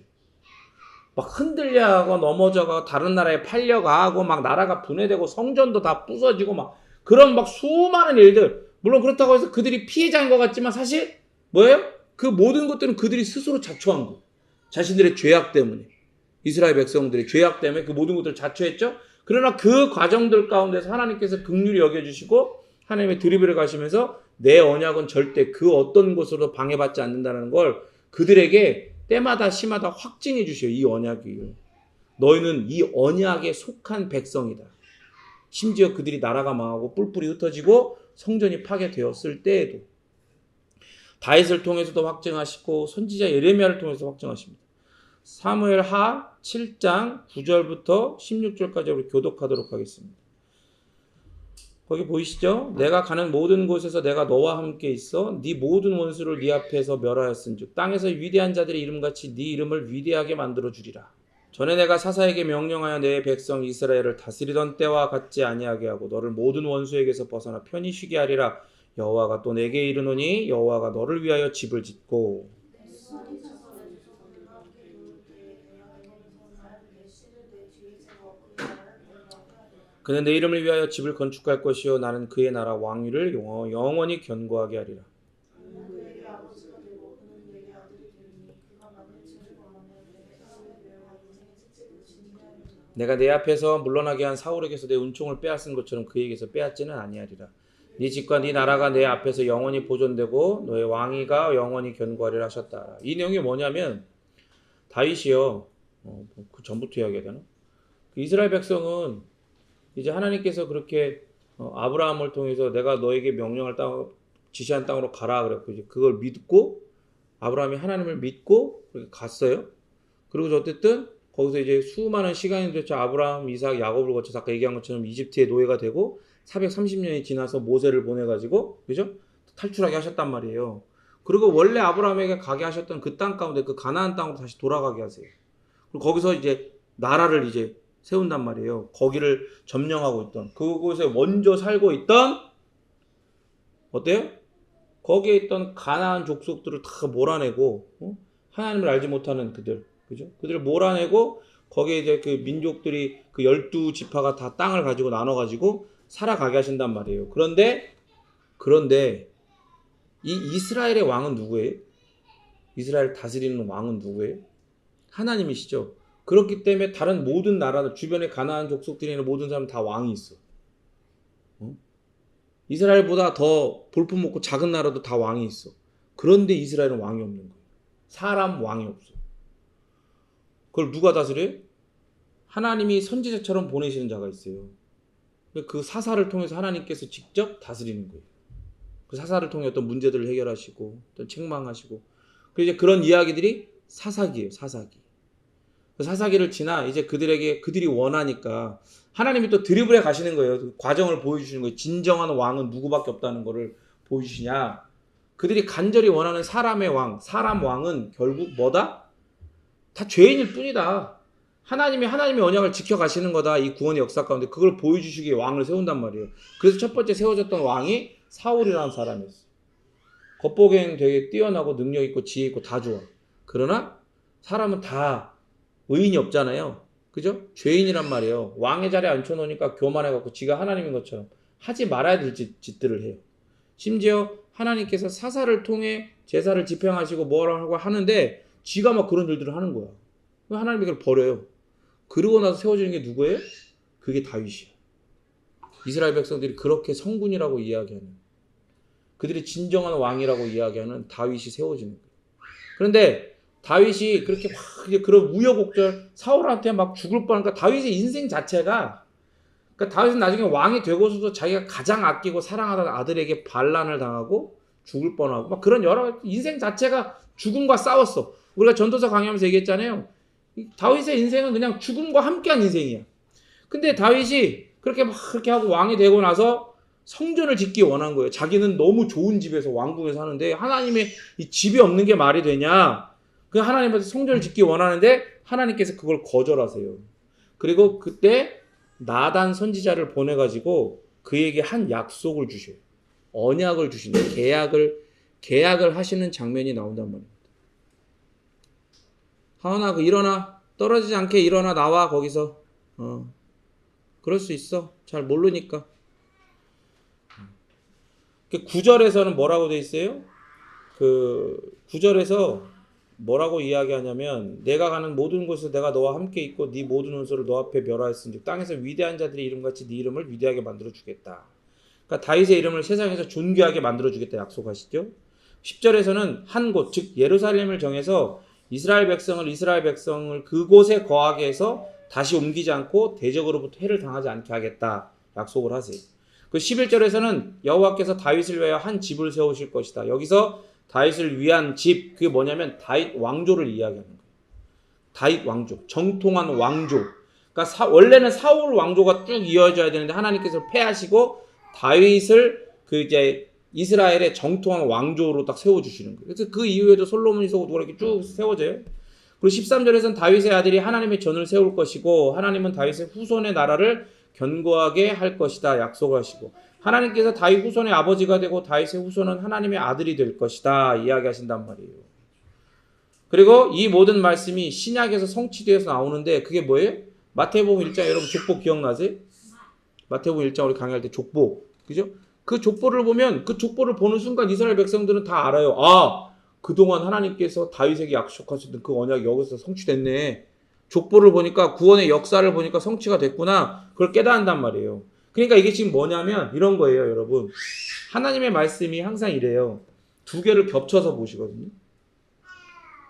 A: 막 흔들려가고 넘어져가고 다른 나라에 팔려가고 막 나라가 분해되고 성전도 다 부서지고 막 그런 막 수많은 일들, 물론 그렇다고 해서 그들이 피해자인 것 같지만 사실 뭐예요? 그 모든 것들은 그들이 스스로 자초한 거. 자신들의 죄악 때문에, 이스라엘 백성들의 죄악 때문에 그 모든 것들을 자초했죠. 그러나 그 과정들 가운데서 하나님께서 긍휼히 여겨주시고 하나님의 드리블을 가시면서 내 언약은 절대 그 어떤 것으로 방해받지 않는다는 걸 그들에게 때마다 시마다 확증해 주셔요. 이 언약이. 너희는 이 언약에 속한 백성이다. 심지어 그들이 나라가 망하고 뿔뿔이 흩어지고 성전이 파괴되었을 때에도 다윗을 통해서도 확증하시고 선지자 예레미야를 통해서 확증하십니다. 사무엘하 7장 9절부터 16절까지 우리 교독하도록 하겠습니다. 거기 보이시죠? 내가 가는 모든 곳에서 내가 너와 함께 있어 네 모든 원수를 네 앞에서 멸하였은즉 땅에서 위대한 자들의 이름같이 네 이름을 위대하게 만들어 주리라. 전에 내가 사사에게 명령하여 내 백성 이스라엘을 다스리던 때와 같지 아니하게 하고 너를 모든 원수에게서 벗어나 편히 쉬게 하리라. 여호와가 또 내게 이르노니 여호와가 너를 위하여 집을 짓고 그는 내 이름을 위하여 집을 건축할 것이요 나는 그의 나라 왕위를 영원히 견고하게 하리라. 내가 내 앞에서 물러나게 한 사울에게서 내 은총을 빼앗은 것처럼 그에게서 빼앗지는 아니하리라. 네 집과 네 나라가 내 앞에서 영원히 보존되고 너의 왕위가 영원히 견고하리라 하셨다. 이 내용이 뭐냐면 다윗이요. 그 전부터 이야기해야 되나? 그 이스라엘 백성은 이제 하나님께서 그렇게 아브라함을 통해서 내가 너에게 명령할 땅 지시한 땅으로 가라 그랬고 이제 그걸 믿고 아브라함이 하나님을 믿고 그렇게 갔어요. 그리고 어쨌든 거기서 이제 수많은 시간이 도대체 아브라함, 이삭, 야곱을 거쳐서 아까 얘기한 것처럼 이집트의 노예가 되고 430년이 지나서 모세를 보내가지고 그죠? 탈출하게 하셨단 말이에요. 그리고 원래 아브라함에게 가게 하셨던 그 땅 가운데 그 가나안 땅으로 다시 돌아가게 하세요. 그리고 거기서 이제 나라를 이제 세운단 말이에요. 거기를 점령하고 있던 그곳에 먼저 살고 있던 어때요? 거기에 있던 가나안 족속들을 다 몰아내고 하나님을 알지 못하는 그들 그죠? 그들을 몰아내고 거기에 이제 그 민족들이 그 12지파가 다 땅을 가지고 나눠 가지고 살아가게 하신단 말이에요. 그런데 이 이스라엘의 왕은 누구예요? 이스라엘 다스리는 왕은 누구예요? 하나님이시죠. 그렇기 때문에 다른 모든 나라들 주변에 가나안 족속들이 있는 모든 사람 다 왕이 있어. 이스라엘보다 더 볼품없고 작은 나라도 다 왕이 있어. 그런데 이스라엘은 왕이 없는 거예요. 사람 왕이 없어. 그걸 누가 다스려요? 하나님이 선지자처럼 보내시는 자가 있어요. 그 사사를 통해서 하나님께서 직접 다스리는 거예요. 그 사사를 통해 어떤 문제들을 해결하시고 어떤 책망하시고 이제 그런 이야기들이 사사기예요. 사사기. 그 사사기를 지나 이제 그들이 원하니까 하나님이 또 드리블해 가시는 거예요. 그 과정을 보여주시는 거예요. 진정한 왕은 누구밖에 없다는 것을 보여주시냐. 그들이 간절히 원하는 사람의 왕, 사람 왕은 결국 뭐다? 다 죄인일 뿐이다. 하나님이 언약을 지켜가시는 거다. 이 구원의 역사 가운데 그걸 보여주시기에 왕을 세운단 말이에요. 그래서 첫 번째 세워졌던 왕이 사울이라는 사람이었어요. 겉보기엔 되게 뛰어나고 능력 있고 지혜 있고 다 좋아. 그러나 사람은 다 의인이 없잖아요. 그죠? 죄인이란 말이에요. 왕의 자리에 앉혀놓으니까 교만해갖고 지가 하나님인 것처럼 하지 말아야 될 짓들을 해요. 심지어 하나님께서 사사를 통해 제사를 집행하시고 뭐라고 하는데 지가 막 그런 일들을 하는 거야. 하나님이 그걸 버려요. 그러고 나서 세워지는 게 누구예요? 그게 다윗이야. 이스라엘 백성들이 그렇게 성군이라고 이야기하는, 그들이 진정한 왕이라고 이야기하는 다윗이 세워지는 거예요. 그런데 다윗이 그렇게 막 그런 우여곡절 사울한테 막 죽을 뻔하니까 다윗의 인생 자체가, 그러니까 다윗은 나중에 왕이 되고서도 자기가 가장 아끼고 사랑하던 아들에게 반란을 당하고 죽을 뻔하고 막 그런 여러 인생 자체가 죽음과 싸웠어. 우리가 전도서 강의하면서 얘기했잖아요. 다윗의 인생은 그냥 죽음과 함께한 인생이야. 근데 다윗이 그렇게 막 그렇게 하고 왕이 되고 나서 성전을 짓기 원한 거예요. 자기는 너무 좋은 집에서 왕궁에 사는데 하나님의 이 집이 없는 게 말이 되냐? 그 하나님한테 성전을 짓기 원하는데 하나님께서 그걸 거절하세요. 그리고 그때 나단 선지자를 보내가지고 그에게 한 약속을 주셔요. 언약을 주시는, 계약을 하시는 장면이 나온단 말입니다. 하은아, 일어나. 떨어지지 않게 일어나. 나와, 거기서. 그럴 수 있어. 잘 모르니까. 9절에서는 뭐라고 돼 있어요? 9절에서 뭐라고 이야기하냐면, 내가 가는 모든 곳에서 내가 너와 함께 있고 네 모든 원수를 너 앞에 멸하였으니 땅에서 위대한 자들의 이름같이 네 이름을 위대하게 만들어 주겠다. 그러니까 다윗의 이름을 세상에서 존귀하게 만들어 주겠다 약속하시죠. 10절에서는 한 곳, 즉 예루살렘을 정해서 이스라엘 백성을 그곳에 거하게 해서 다시 옮기지 않고 대적으로부터 해를 당하지 않게 하겠다 약속을 하세요. 그 11절에서는 여호와께서 다윗을 위하여 한 집을 세우실 것이다. 여기서 다윗을 위한 집, 그게 뭐냐면 다윗 왕조를 이야기하는 거예요. 다윗 왕조, 정통한 왕조. 그러니까 원래는 사울 왕조가 쭉 이어져야 되는데 하나님께서 패하시고 다윗을 이제 이스라엘의 정통한 왕조로 딱 세워주시는 거예요. 그래서 그 이후에도 솔로몬이 서고 누가 이렇게 쭉 세워져요. 그리고 13절에서는 다윗의 아들이 하나님의 전을 세울 것이고 하나님은 다윗의 후손의 나라를 견고하게 할 것이다 약속하시고 하나님께서 다윗 후손의 아버지가 되고 다윗의 후손은 하나님의 아들이 될 것이다 이야기하신단 말이에요. 그리고 이 모든 말씀이 신약에서 성취되어서 나오는데 그게 뭐예요? 마태복음 1장 여러분 족보 기억나세요? 마태복음 1장 우리 강의할 때 족보 그죠? 그 족보를 보면 그 족보를 보는 순간 이스라엘 백성들은 다 알아요. 아 그동안 하나님께서 다윗에게 약속하셨던 그 언약이 여기서 성취됐네. 족보를 보니까 구원의 역사를 보니까 성취가 됐구나. 그걸 깨닫는단 말이에요. 그러니까 이게 지금 뭐냐면 이런 거예요 여러분. 하나님의 말씀이 항상 이래요. 두 개를 겹쳐서 보시거든요.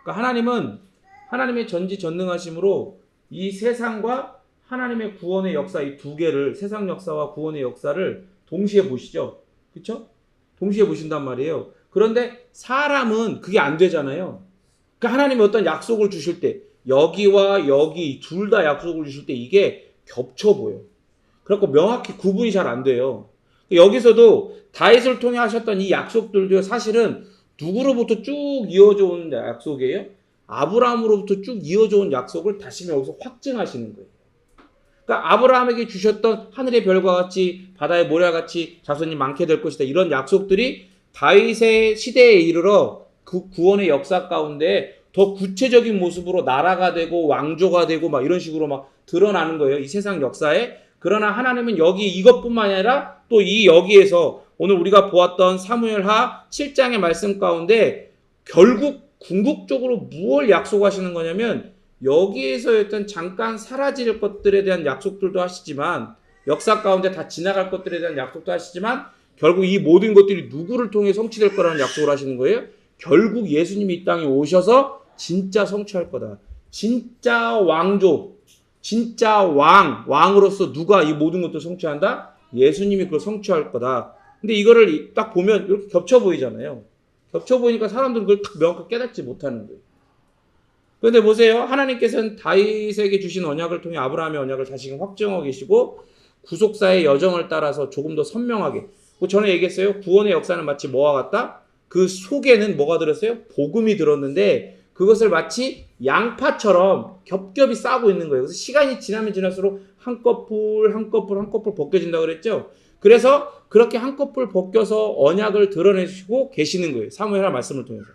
A: 그러니까 하나님은 하나님의 전지전능하심으로 이 세상과 하나님의 구원의 역사 이 두 개를 세상 역사와 구원의 역사를 동시에 보시죠. 그렇죠? 동시에 보신단 말이에요. 그런데 사람은 그게 안 되잖아요. 그러니까 하나님이 어떤 약속을 주실 때 여기와 여기 둘 다 약속을 주실 때 이게 겹쳐 보여. 그래서 명확히 구분이 잘 안 돼요. 여기서도 다윗을 통해 하셨던 이 약속들도 사실은 누구로부터 쭉 이어져 온 약속이에요? 아브라함으로부터 쭉 이어져 온 약속을 다시 여기서 확증하시는 거예요. 그러니까 아브라함에게 주셨던 하늘의 별과 같이 바다의 모래와 같이 자손이 많게 될 것이다. 이런 약속들이 다윗의 시대에 이르러 그 구원의 역사 가운데 더 구체적인 모습으로 나라가 되고 왕조가 되고 막 이런 식으로 막 드러나는 거예요. 이 세상 역사에. 그러나 하나님은 여기 이것뿐만 아니라 또 이 여기에서 오늘 우리가 보았던 사무엘하 7장의 말씀 가운데 결국 궁극적으로 무엇을 약속하시는 거냐면 여기에서였던 잠깐 사라질 것들에 대한 약속들도 하시지만 역사 가운데 다 지나갈 것들에 대한 약속도 하시지만 결국 이 모든 것들이 누구를 통해 성취될 거라는 약속을 하시는 거예요. 결국 예수님이 이 땅에 오셔서 진짜 성취할 거다. 진짜 왕조, 진짜 왕으로서 누가 이 모든 것도 성취한다? 예수님이 그걸 성취할 거다. 근데 이거를 딱 보면 이렇게 겹쳐 보이잖아요. 겹쳐 보이니까 사람들은 그걸 딱 명확하게 깨닫지 못하는 거예요. 그런데 보세요. 하나님께서는 다윗에게 주신 언약을 통해 아브라함의 언약을 다시금 확정하고 계시고 구속사의 여정을 따라서 조금 더 선명하게 전에 얘기했어요. 구원의 역사는 마치 뭐와 같다? 그 속에는 뭐가 들었어요? 복음이 들었는데 그것을 마치 양파처럼 겹겹이 싸고 있는 거예요. 그래서 시간이 지나면 지날수록 한꺼풀 벗겨진다고 그랬죠. 그래서 그렇게 한꺼풀 벗겨서 언약을 드러내시고 계시는 거예요. 사무엘하 말씀을 통해서.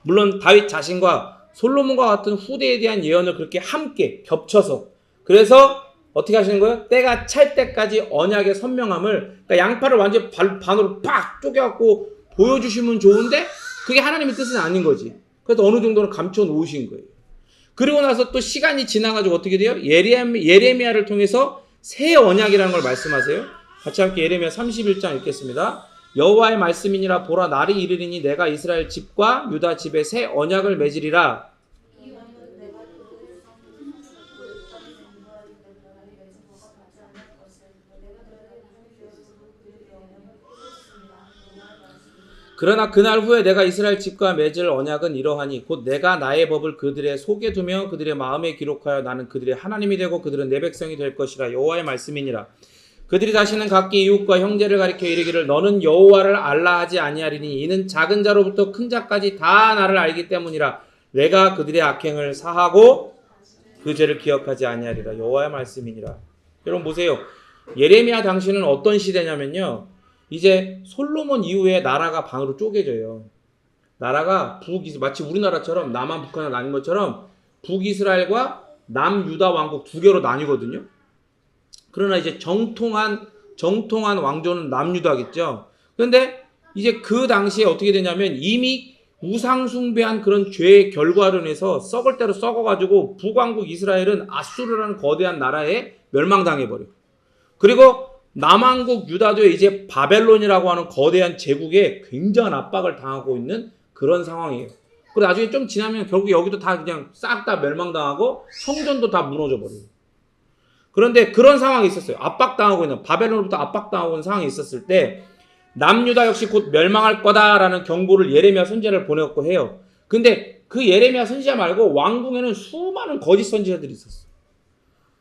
A: 물론 다윗 자신과 솔로몬과 같은 후대에 대한 예언을 그렇게 함께 겹쳐서 그래서 어떻게 하시는 거예요? 때가 찰 때까지 언약의 선명함을 그러니까 양파를 완전히 반으로 팍 쪼개갖고 보여주시면 좋은데 그게 하나님의 뜻은 아닌 거지. 그래서 어느 정도는 감춰 놓으신 거예요. 그리고 나서 또 시간이 지나가지고 어떻게 돼요? 예레미야를 통해서 새 언약이라는 걸 말씀하세요. 같이 함께 예레미야 31장 읽겠습니다. 여호와의 말씀이니라 보라 날이 이르리니 내가 이스라엘 집과 유다 집에 새 언약을 맺으리라. 그러나 그날 후에 내가 이스라엘 집과 맺을 언약은 이러하니 곧 내가 나의 법을 그들의 속에 두며 그들의 마음에 기록하여 나는 그들의 하나님이 되고 그들은 내 백성이 될 것이라. 여호와의 말씀이니라. 그들이 다시는 각기 이웃과 형제를 가리켜 이르기를 너는 여호와를 알라 하지 아니하리니 이는 작은 자로부터 큰 자까지 다 나를 알기 때문이라. 내가 그들의 악행을 사하고 그 죄를 기억하지 아니하리라. 여호와의 말씀이니라. 여러분 보세요. 예레미야 당시는 어떤 시대냐면요. 이제 솔로몬 이후에 나라가 반으로 쪼개져요. 나라가 마치 우리나라처럼 남한 북한을 나뉜 것처럼 북이스라엘과 남유다 왕국 두 개로 나뉘거든요. 그러나 이제 정통한 왕조는 남유다겠죠. 그런데 이제 그 당시에 어떻게 되냐면 이미 우상숭배한 그런 죄의 결과로 인해서 썩을 대로 썩어가지고 북왕국 이스라엘은 아수르라는 거대한 나라에 멸망당해버려요. 그리고 남왕국 유다도 이제 바벨론이라고 하는 거대한 제국에 굉장한 압박을 당하고 있는 그런 상황이에요. 그리고 나중에 좀 지나면 결국 여기도 다 그냥 싹 다 멸망당하고 성전도 다 무너져버려요. 그런데 그런 상황이 있었어요. 압박당하고 있는 바벨론으로부터 압박당하고 있는 상황이 있었을 때 남유다 역시 곧 멸망할 거다라는 경고를 예레미야 선지자를 보내고 해요. 근데 그 예레미야 선지자 말고 왕궁에는 수많은 거짓 선지자들이 있었어요.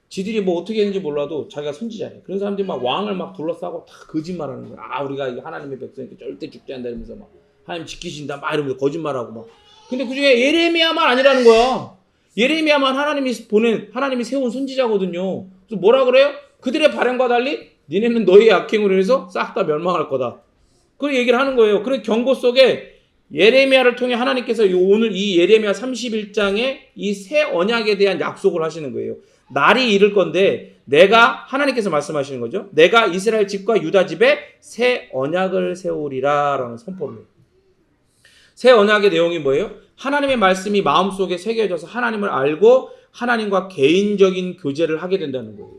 A: 지들이 뭐 어떻게 했는지 몰라도 자기가 선지자래. 그런 사람들이 막 왕을 막 둘러싸고 다 거짓말하는 거야. 아 우리가 하나님의 백성이니까 절대 죽지 않는다 이러면서 막 하나님 지키신다 막 이러면서 거짓말하고 막 근데 그 중에 예레미야만 아니라는 거야. 예레미야만 하나님이 세운 선지자거든요. 그래서 뭐라 그래요? 그들의 발행과 달리 니네는 너희의 악행으로 인해서 싹 다 멸망할 거다. 그 얘기를 하는 거예요. 그런 경고 속에 예레미야를 통해 하나님께서 오늘 이 예레미야 31장에 이 새 언약에 대한 약속을 하시는 거예요. 날이 이를 건데 하나님께서 말씀하시는 거죠. 내가 이스라엘 집과 유다 집에 새 언약을 세우리라 라는 선포를 해요. 새 언약의 내용이 뭐예요? 하나님의 말씀이 마음속에 새겨져서 하나님을 알고 하나님과 개인적인 교제를 하게 된다는 거예요.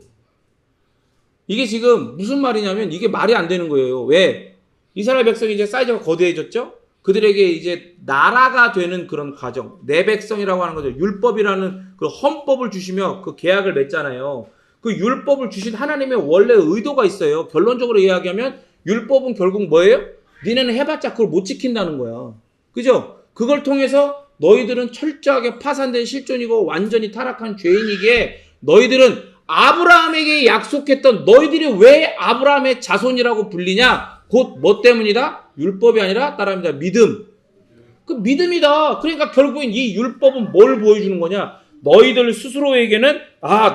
A: 이게 지금 무슨 말이냐면 이게 말이 안 되는 거예요. 왜? 이스라엘 백성이 이제 사이즈가 거대해졌죠? 그들에게 이제 나라가 되는 그런 과정, 내 백성이라고 하는 거죠. 율법이라는 그 헌법을 주시며 그 계약을 맺잖아요. 그 율법을 주신 하나님의 원래 의도가 있어요. 결론적으로 이야기하면 율법은 결국 뭐예요? 니네는 해봤자 그걸 못 지킨다는 거야. 그죠? 그걸 통해서 너희들은 철저하게 파산된 실존이고 완전히 타락한 죄인이기에 너희들은 아브라함에게 약속했던 너희들이 왜 아브라함의 자손이라고 불리냐? 곧 뭐 때문이다? 율법이 아니라 따라합니다. 믿음. 그 믿음이다. 그러니까 결국엔 이 율법은 뭘 보여주는 거냐? 너희들 스스로에게는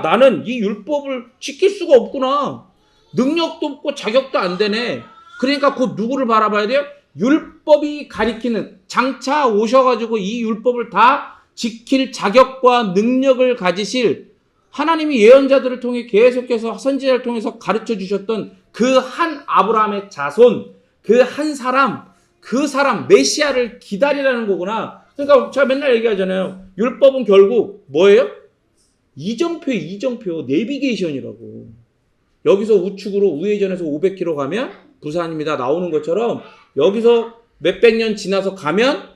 A: 나는 이 율법을 지킬 수가 없구나. 능력도 없고 자격도 안 되네. 그러니까 곧 누구를 바라봐야 돼요? 율법이 가리키는 장차 오셔가지고 이 율법을 다 지킬 자격과 능력을 가지실 하나님이 예언자들을 통해 계속해서 선지자를 통해서 가르쳐 주셨던 그 한 아브라함의 자손, 그 한 사람, 그 사람 메시아를 기다리라는 거구나. 그러니까 제가 맨날 얘기하잖아요. 율법은 결국 뭐예요? 이정표, 내비게이션이라고. 여기서 우측으로 우회전해서 500km 가면 부산입니다. 나오는 것처럼 여기서 몇백 년 지나서 가면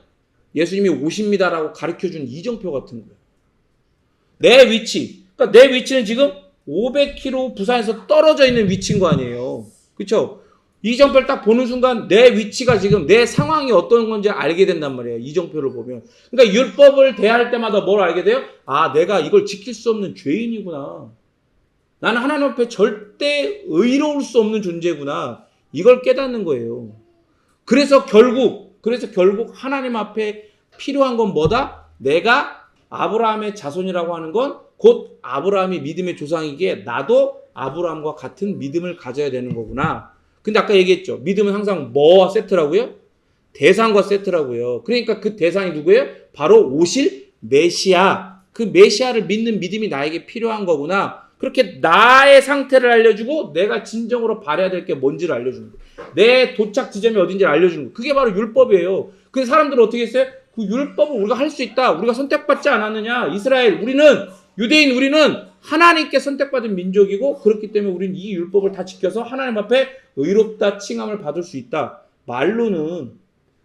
A: 예수님이 오십니다라고 가르쳐준 이정표 같은 거예요. 내 위치. 그러니까 내 위치는 지금 500km 부산에서 떨어져 있는 위치인 거 아니에요. 그렇죠? 이정표를 딱 보는 순간 내 위치가 지금 내 상황이 어떤 건지 알게 된단 말이에요. 이정표를 보면. 그러니까 율법을 대할 때마다 뭘 알게 돼요? 내가 이걸 지킬 수 없는 죄인이구나. 나는 하나님 앞에 절대 의로울 수 없는 존재구나. 이걸 깨닫는 거예요. 그래서 결국 하나님 앞에 필요한 건 뭐다? 내가 아브라함의 자손이라고 하는 건 곧 아브라함이 믿음의 조상이기에 나도 아브라함과 같은 믿음을 가져야 되는 거구나. 근데 아까 얘기했죠. 믿음은 항상 뭐와 세트라고요? 대상과 세트라고요. 그러니까 그 대상이 누구예요? 바로 오실 메시아. 그 메시아를 믿는 믿음이 나에게 필요한 거구나. 그렇게 나의 상태를 알려주고 내가 진정으로 바라야 될 게 뭔지를 알려주는 거예요. 내 도착 지점이 어딘지를 알려주는 거예요. 그게 바로 율법이에요. 근데 사람들은 어떻게 했어요? 그 율법을 우리가 할 수 있다. 우리가 선택받지 않았느냐. 이스라엘 유대인 우리는 하나님께 선택받은 민족이고 그렇기 때문에 우리는 이 율법을 다 지켜서 하나님 앞에 의롭다 칭함을 받을 수 있다. 말로는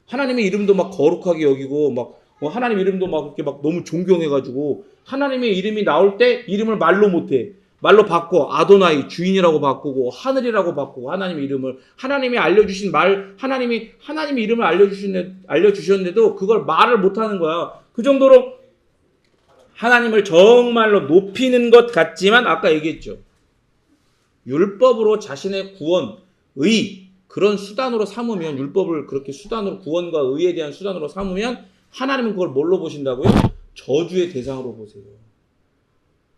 A: 하나님의 이름도 막 거룩하게 여기고 막 하나님 이름도 막 이렇게 막 너무 존경해가지고 하나님의 이름이 나올 때 이름을 말로 못해. 말로 바꿔. 아도나이 주인이라고 바꾸고 하늘이라고 바꾸고 하나님의 이름을 하나님이 알려주신 하나님의 이름을 알려주셨는데도 그걸 말을 못하는 거야. 그 정도로 하나님을 정말로 높이는 것 같지만 아까 얘기했죠. 율법으로 자신의 구원, 의 그런 수단으로 삼으면 율법을 그렇게 수단으로 구원과 의에 대한 수단으로 삼으면 하나님은 그걸 뭘로 보신다고요? 저주의 대상으로 보세요.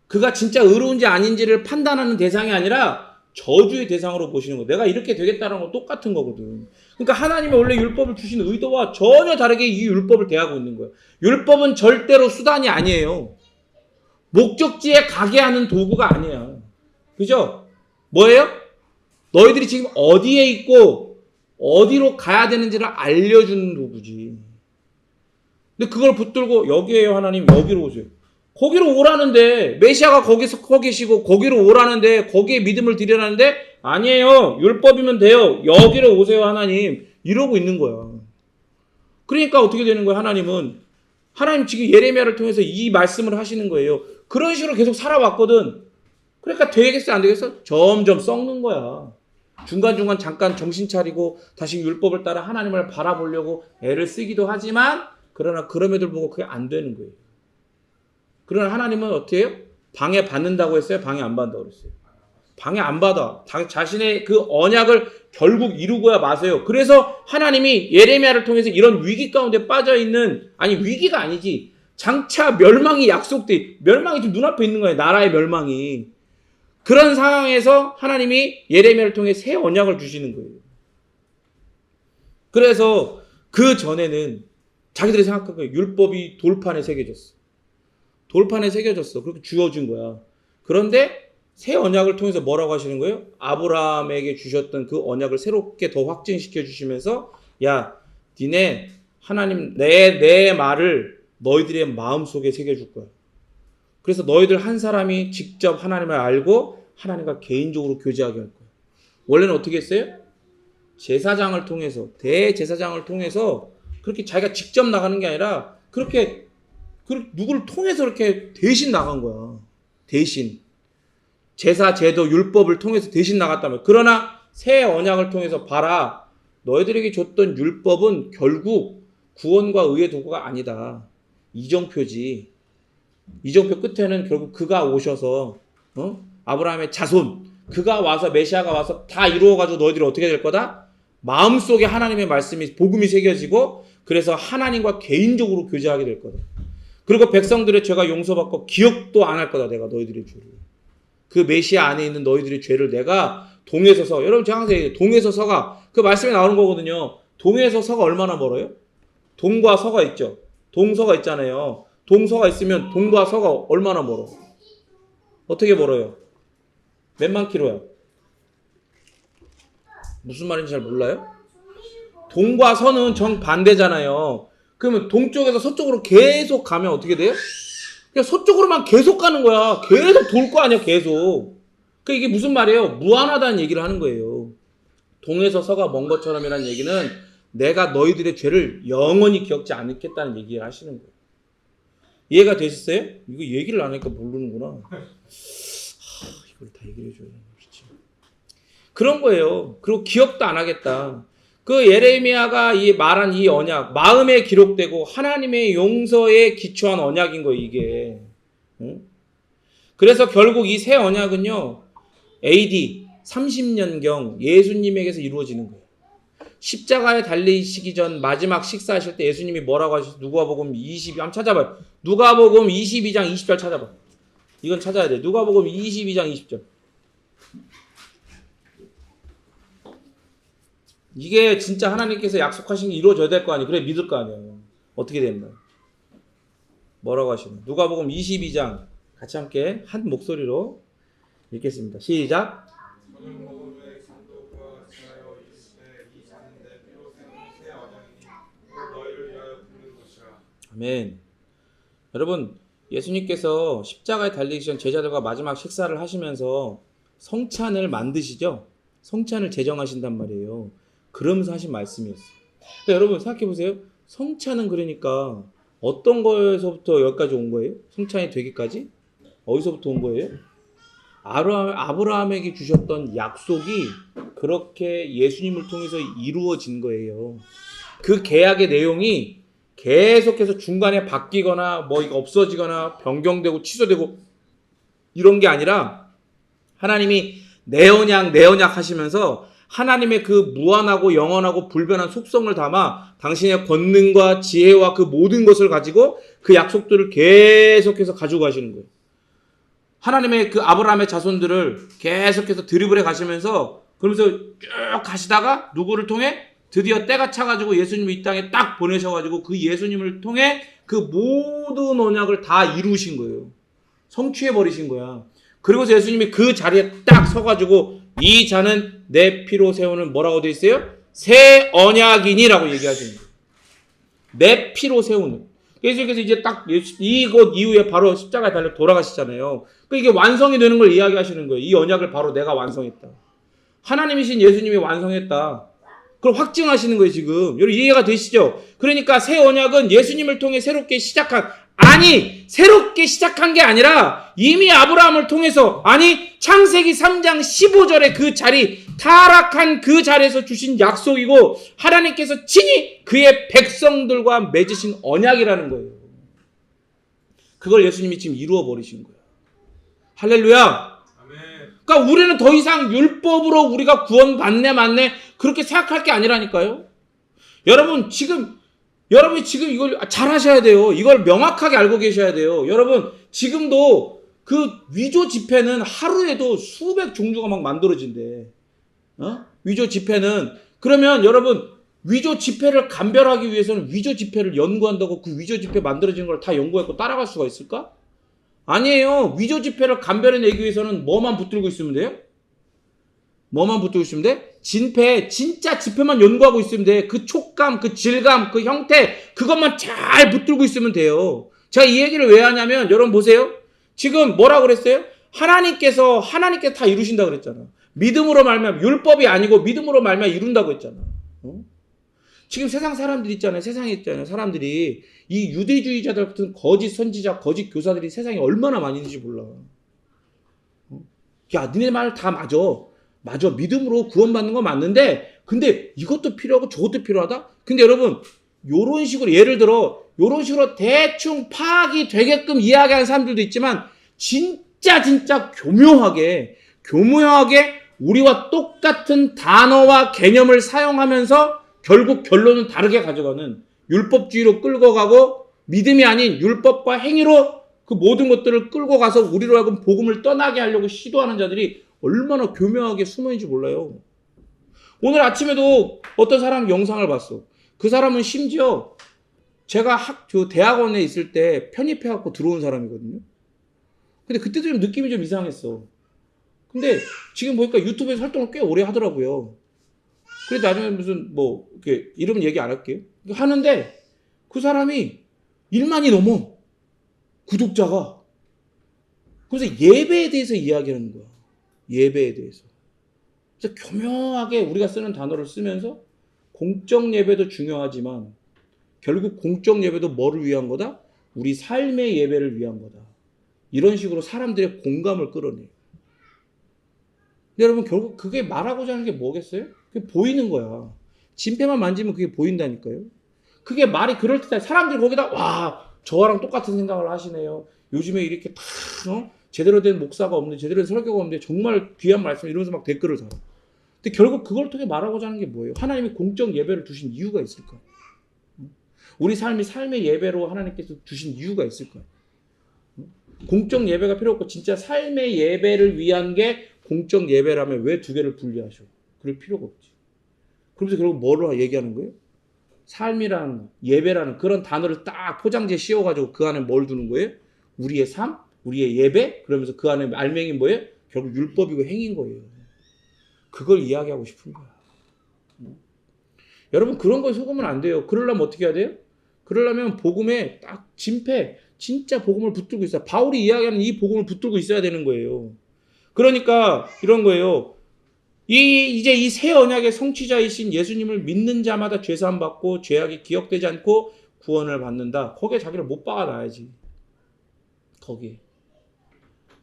A: 그가 진짜 의로운지 아닌지를 판단하는 대상이 아니라 저주의 대상으로 보시는 거예요. 내가 이렇게 되겠다는 건 똑같은 거거든. 그러니까 하나님이 원래 율법을 주신 의도와 전혀 다르게 이 율법을 대하고 있는 거예요. 율법은 절대로 수단이 아니에요. 목적지에 가게 하는 도구가 아니야. 그죠? 뭐예요? 너희들이 지금 어디에 있고 어디로 가야 되는지를 알려주는 도구지. 근데 그걸 붙들고 여기에요 하나님 여기로 오세요. 거기로 오라는데 메시아가 거기서 서 계시고 거기로 오라는데 거기에 믿음을 드리라는데 아니에요. 율법이면 돼요. 여기로 오세요 하나님. 이러고 있는 거야. 그러니까 어떻게 되는 거야 하나님 지금 예레미야를 통해서 이 말씀을 하시는 거예요. 그런 식으로 계속 살아왔거든. 그러니까 되겠어 안 되겠어? 점점 썩는 거야. 중간중간 잠깐 정신 차리고 다시 율법을 따라 하나님을 바라보려고 애를 쓰기도 하지만 그러나 그럼에도 불구하고 그게 안 되는 거예요. 그러나 하나님은 어떻게 해요? 방해 받는다고 했어요? 방해 안 받는다고 그랬어요? 방해 안 받아. 자신의 그 언약을 결국 이루고야 마세요. 그래서 하나님이 예레미야를 통해서 이런 위기 가운데 빠져 있는, 아니 위기가 아니지, 장차 멸망이 약속돼, 멸망이 지금 눈앞에 있는 거예요. 나라의 멸망이. 그런 상황에서 하나님이 예레미야를 통해 새 언약을 주시는 거예요. 그래서 그 전에는 자기들이 생각한 거예요. 율법이 돌판에 새겨졌어. 돌판에 새겨졌어. 그렇게 주어진 거야. 그런데 새 언약을 통해서 뭐라고 하시는 거예요? 아브라함에게 주셨던 그 언약을 새롭게 더 확증시켜 주시면서, 야, 니네 하나님 내 말을 너희들의 마음속에 새겨줄 거야. 그래서 너희들 한 사람이 직접 하나님을 알고 하나님과 개인적으로 교제하게 할 거야. 원래는 어떻게 했어요? 제사장을 통해서, 대제사장을 통해서 그렇게 자기가 직접 나가는 게 아니라 그렇게 누구를 통해서 이렇게 대신 나간 거야. 대신. 제사, 제도, 율법을 통해서 대신 나갔다면. 그러나 새 언약을 통해서 봐라. 너희들에게 줬던 율법은 결국 구원과 의의 도구가 아니다. 이정표지. 이정표 끝에는 결국 그가 오셔서 아브라함의 자손, 그가 와서 메시아가 와서 다 이루어가지고 너희들이 어떻게 될 거다? 마음속에 하나님의 말씀이 복음이 새겨지고 그래서 하나님과 개인적으로 교제하게 될 거다. 그리고 백성들의 죄가 용서받고 기억도 안 할 거다. 내가 너희들의 죄를. 그 메시아 안에 있는 너희들의 죄를 내가 동에서 서, 여러분 제가 항상 얘기해요. 동에서 서가 그 말씀에 나오는 거거든요. 동에서 서가 얼마나 멀어요? 동과 서가 있죠. 동서가 있잖아요. 동서가 있으면 동과 서가 얼마나 멀어? 어떻게 멀어요? 몇만 킬로야? 무슨 말인지 잘 몰라요? 동과 서는 정반대잖아요. 그러면 동쪽에서 서쪽으로 계속 가면 어떻게 돼요? 그냥 서쪽으로만 계속 가는 거야. 계속 돌 거 아니야, 계속. 그 이게 무슨 말이에요? 무한하다는 얘기를 하는 거예요. 동에서 서가 먼 것처럼이라는 얘기는 내가 너희들의 죄를 영원히 기억지 않겠다는 얘기를 하시는 거예요. 이해가 되셨어요? 이거 얘기를 안 하니까 모르는구나. 이걸 다 얘기를 해줘야 되나, 그렇지. 그런 거예요. 그리고 기억도 안 하겠다. 그 예레미야가 말한 이 언약, 마음에 기록되고 하나님의 용서에 기초한 언약인 거예요, 이게. 응? 그래서 결국 이 새 언약은요, AD 30년경 예수님에게서 이루어지는 거예요. 십자가에 달리시기 전 마지막 식사하실 때 예수님이 뭐라고 하셨어요? 누가복음 22장 한번 찾아봐요. 누가복음 22장 20절 찾아봐. 이건 찾아야 돼. 누가복음 22장 20절. 이게 진짜 하나님께서 약속하신 게 이루어져야 될 거 아니에요. 그래 믿을 거 아니에요. 어떻게 됐나? 뭐라고 하시나? 누가복음 22장 같이 함께 한 목소리로 읽겠습니다. 시작. 아멘. 여러분, 예수님께서 십자가에 달리기 전 제자들과 마지막 식사를 하시면서 성찬을 만드시죠? 성찬을 제정하신단 말이에요. 그러면서 하신 말씀이었어요. 그러니까 여러분 생각해 보세요. 성찬은 그러니까 어떤 거에서부터 여기까지 온 거예요? 성찬이 되기까지? 어디서부터 온 거예요? 아브라함에게 주셨던 약속이 그렇게 예수님을 통해서 이루어진 거예요. 그 계약의 내용이 계속해서 중간에 바뀌거나 뭐 이거 없어지거나 변경되고 취소되고 이런 게 아니라 하나님이 내 언약 하시면서 하나님의 그 무한하고 영원하고 불변한 속성을 담아 당신의 권능과 지혜와 그 모든 것을 가지고 그 약속들을 계속해서 가지고 가시는 거예요. 하나님의 그 아브라함의 자손들을 계속해서 드리블해 가시면서 그러면서 쭉 가시다가 누구를 통해 드디어 때가 차가지고 예수님이 이 땅에 딱 보내셔가지고 그 예수님을 통해 그 모든 언약을 다 이루신 거예요. 성취해버리신 거야. 그리고서 예수님이 그 자리에 딱 서가지고 이 자는 내 피로 세우는 뭐라고 되어 있어요? 새 언약이니라고 얘기하시는 거예요. 내 피로 세우는. 예수님께서 이제 딱 이것 이후에 바로 십자가에 달려 돌아가시잖아요. 그러니까 이게 완성이 되는 걸 이야기하시는 거예요. 이 언약을 바로 내가 완성했다. 하나님이신 예수님이 완성했다. 그걸 확증하시는 거예요, 지금. 여러분 이해가 되시죠? 그러니까 새 언약은 예수님을 통해 새롭게 시작한, 아니 새롭게 시작한 게 아니라 이미 아브라함을 통해서, 아니 창세기 3장 15절의 그 자리, 타락한 그 자리에서 주신 약속이고 하나님께서 친히 그의 백성들과 맺으신 언약이라는 거예요. 그걸 예수님이 지금 이루어 버리신 거예요. 할렐루야. 그러니까 우리는 더 이상 율법으로 우리가 구원받네 맞네 그렇게 생각할 게 아니라니까요. 여러분이 지금 이걸 잘 하셔야 돼요. 이걸 명확하게 알고 계셔야 돼요. 여러분 지금도 그 위조 지폐는 하루에도 수백 종류가 막 만들어진대. 위조 지폐는 그러면 여러분 위조 지폐를 감별하기 위해서는 위조 지폐를 연구한다고 그 위조 지폐 만들어진 걸 다 연구했고 따라갈 수가 있을까? 아니에요. 위조 지폐를 감별해내기 위해서는 뭐만 붙들고 있으면 돼요? 뭐만 붙들고 있으면 돼? 진짜 지폐만 연구하고 있으면 돼. 그 촉감, 그 질감, 그 형태 그것만 잘 붙들고 있으면 돼요. 제가 이 얘기를 왜 하냐면 여러분 보세요. 지금 뭐라고 그랬어요? 하나님께서 다 이루신다고 그랬잖아. 믿음으로 말미암아 율법이 아니고 믿음으로 말미암아 이룬다고 했잖아. 지금 세상 사람들 있잖아요. 세상에 있잖아요. 사람들이 이 유대주의자들 같은 거짓 선지자, 거짓 교사들이 세상에 얼마나 많이 있는지 몰라. 야, 니네 말 다 맞아. 맞아. 믿음으로 구원받는 거 맞는데 근데 이것도 필요하고 저것도 필요하다? 근데 여러분 요런 식으로 예를 들어 요런 식으로 대충 파악이 되게끔 이야기하는 사람들도 있지만 진짜 교묘하게 우리와 똑같은 단어와 개념을 사용하면서 결국 결론은 다르게 가져가는 율법주의로 끌고 가고 믿음이 아닌 율법과 행위로 그 모든 것들을 끌고 가서 우리로 하여금 복음을 떠나게 하려고 시도하는 자들이 얼마나 교묘하게 숨어있는지 몰라요. 오늘 아침에도 어떤 사람 영상을 봤어. 그 사람은 심지어 제가 대학원에 있을 때 편입해갖고 들어온 사람이거든요. 근데 그때도 좀 느낌이 좀 이상했어. 근데 지금 보니까 유튜브에 활동을 꽤 오래 하더라고요. 그래 나중에 무슨 이렇게 이름 얘기 안 할게요. 하는데 그 사람이 1만이 넘어 구독자가. 그래서 예배에 대해서 이야기하는 거야. 예배에 대해서. 그래서 교묘하게 우리가 쓰는 단어를 쓰면서 공적 예배도 중요하지만 결국 공적 예배도 뭐를 위한 거다? 우리 삶의 예배를 위한 거다. 이런 식으로 사람들의 공감을 끌어내요. 근데 여러분 결국 그게 말하고자 하는 게 뭐겠어요? 그게 보이는 거야. 진폐만 만지면 그게 보인다니까요. 그게 말이 그럴듯해. 사람들이 거기다 와 저와랑 똑같은 생각을 하시네요. 요즘에 이렇게 다 제대로 된 목사가 없는데 제대로 된 설교가 없는데 정말 귀한 말씀 이러면서 막 댓글을 달아. 근데 결국 그걸 통해 말하고자 하는 게 뭐예요? 하나님이 공적 예배를 두신 이유가 있을까? 우리 삶의 예배로 하나님께서 주신 이유가 있을까? 공적 예배가 필요 없고 진짜 삶의 예배를 위한 게 공적 예배라면 왜 두 개를 분리하셔? 그럴 필요가 없지. 그러면서 결국 뭐로 얘기하는 거예요? 삶이라는 예배라는 그런 단어를 딱 포장지에 씌워가지고 그 안에 뭘 두는 거예요? 우리의 삶, 우리의 예배. 그러면서 그 안에 알맹이 뭐예요? 결국 율법이고 행인 거예요. 그걸 이야기하고 싶은 거야. 여러분 그런 거에 속으면 안 돼요. 그러려면 어떻게 해야 돼요? 그러려면 복음에 딱 진짜 복음을 붙들고 있어요. 바울이 이야기하는 이 복음을 붙들고 있어야 되는 거예요. 그러니까 이런 거예요. 이제 이 새 언약의 성취자이신 예수님을 믿는 자마다 죄사함 받고 죄악이 기억되지 않고 구원을 받는다. 거기에 자기를 못 박아놔야지. 거기에.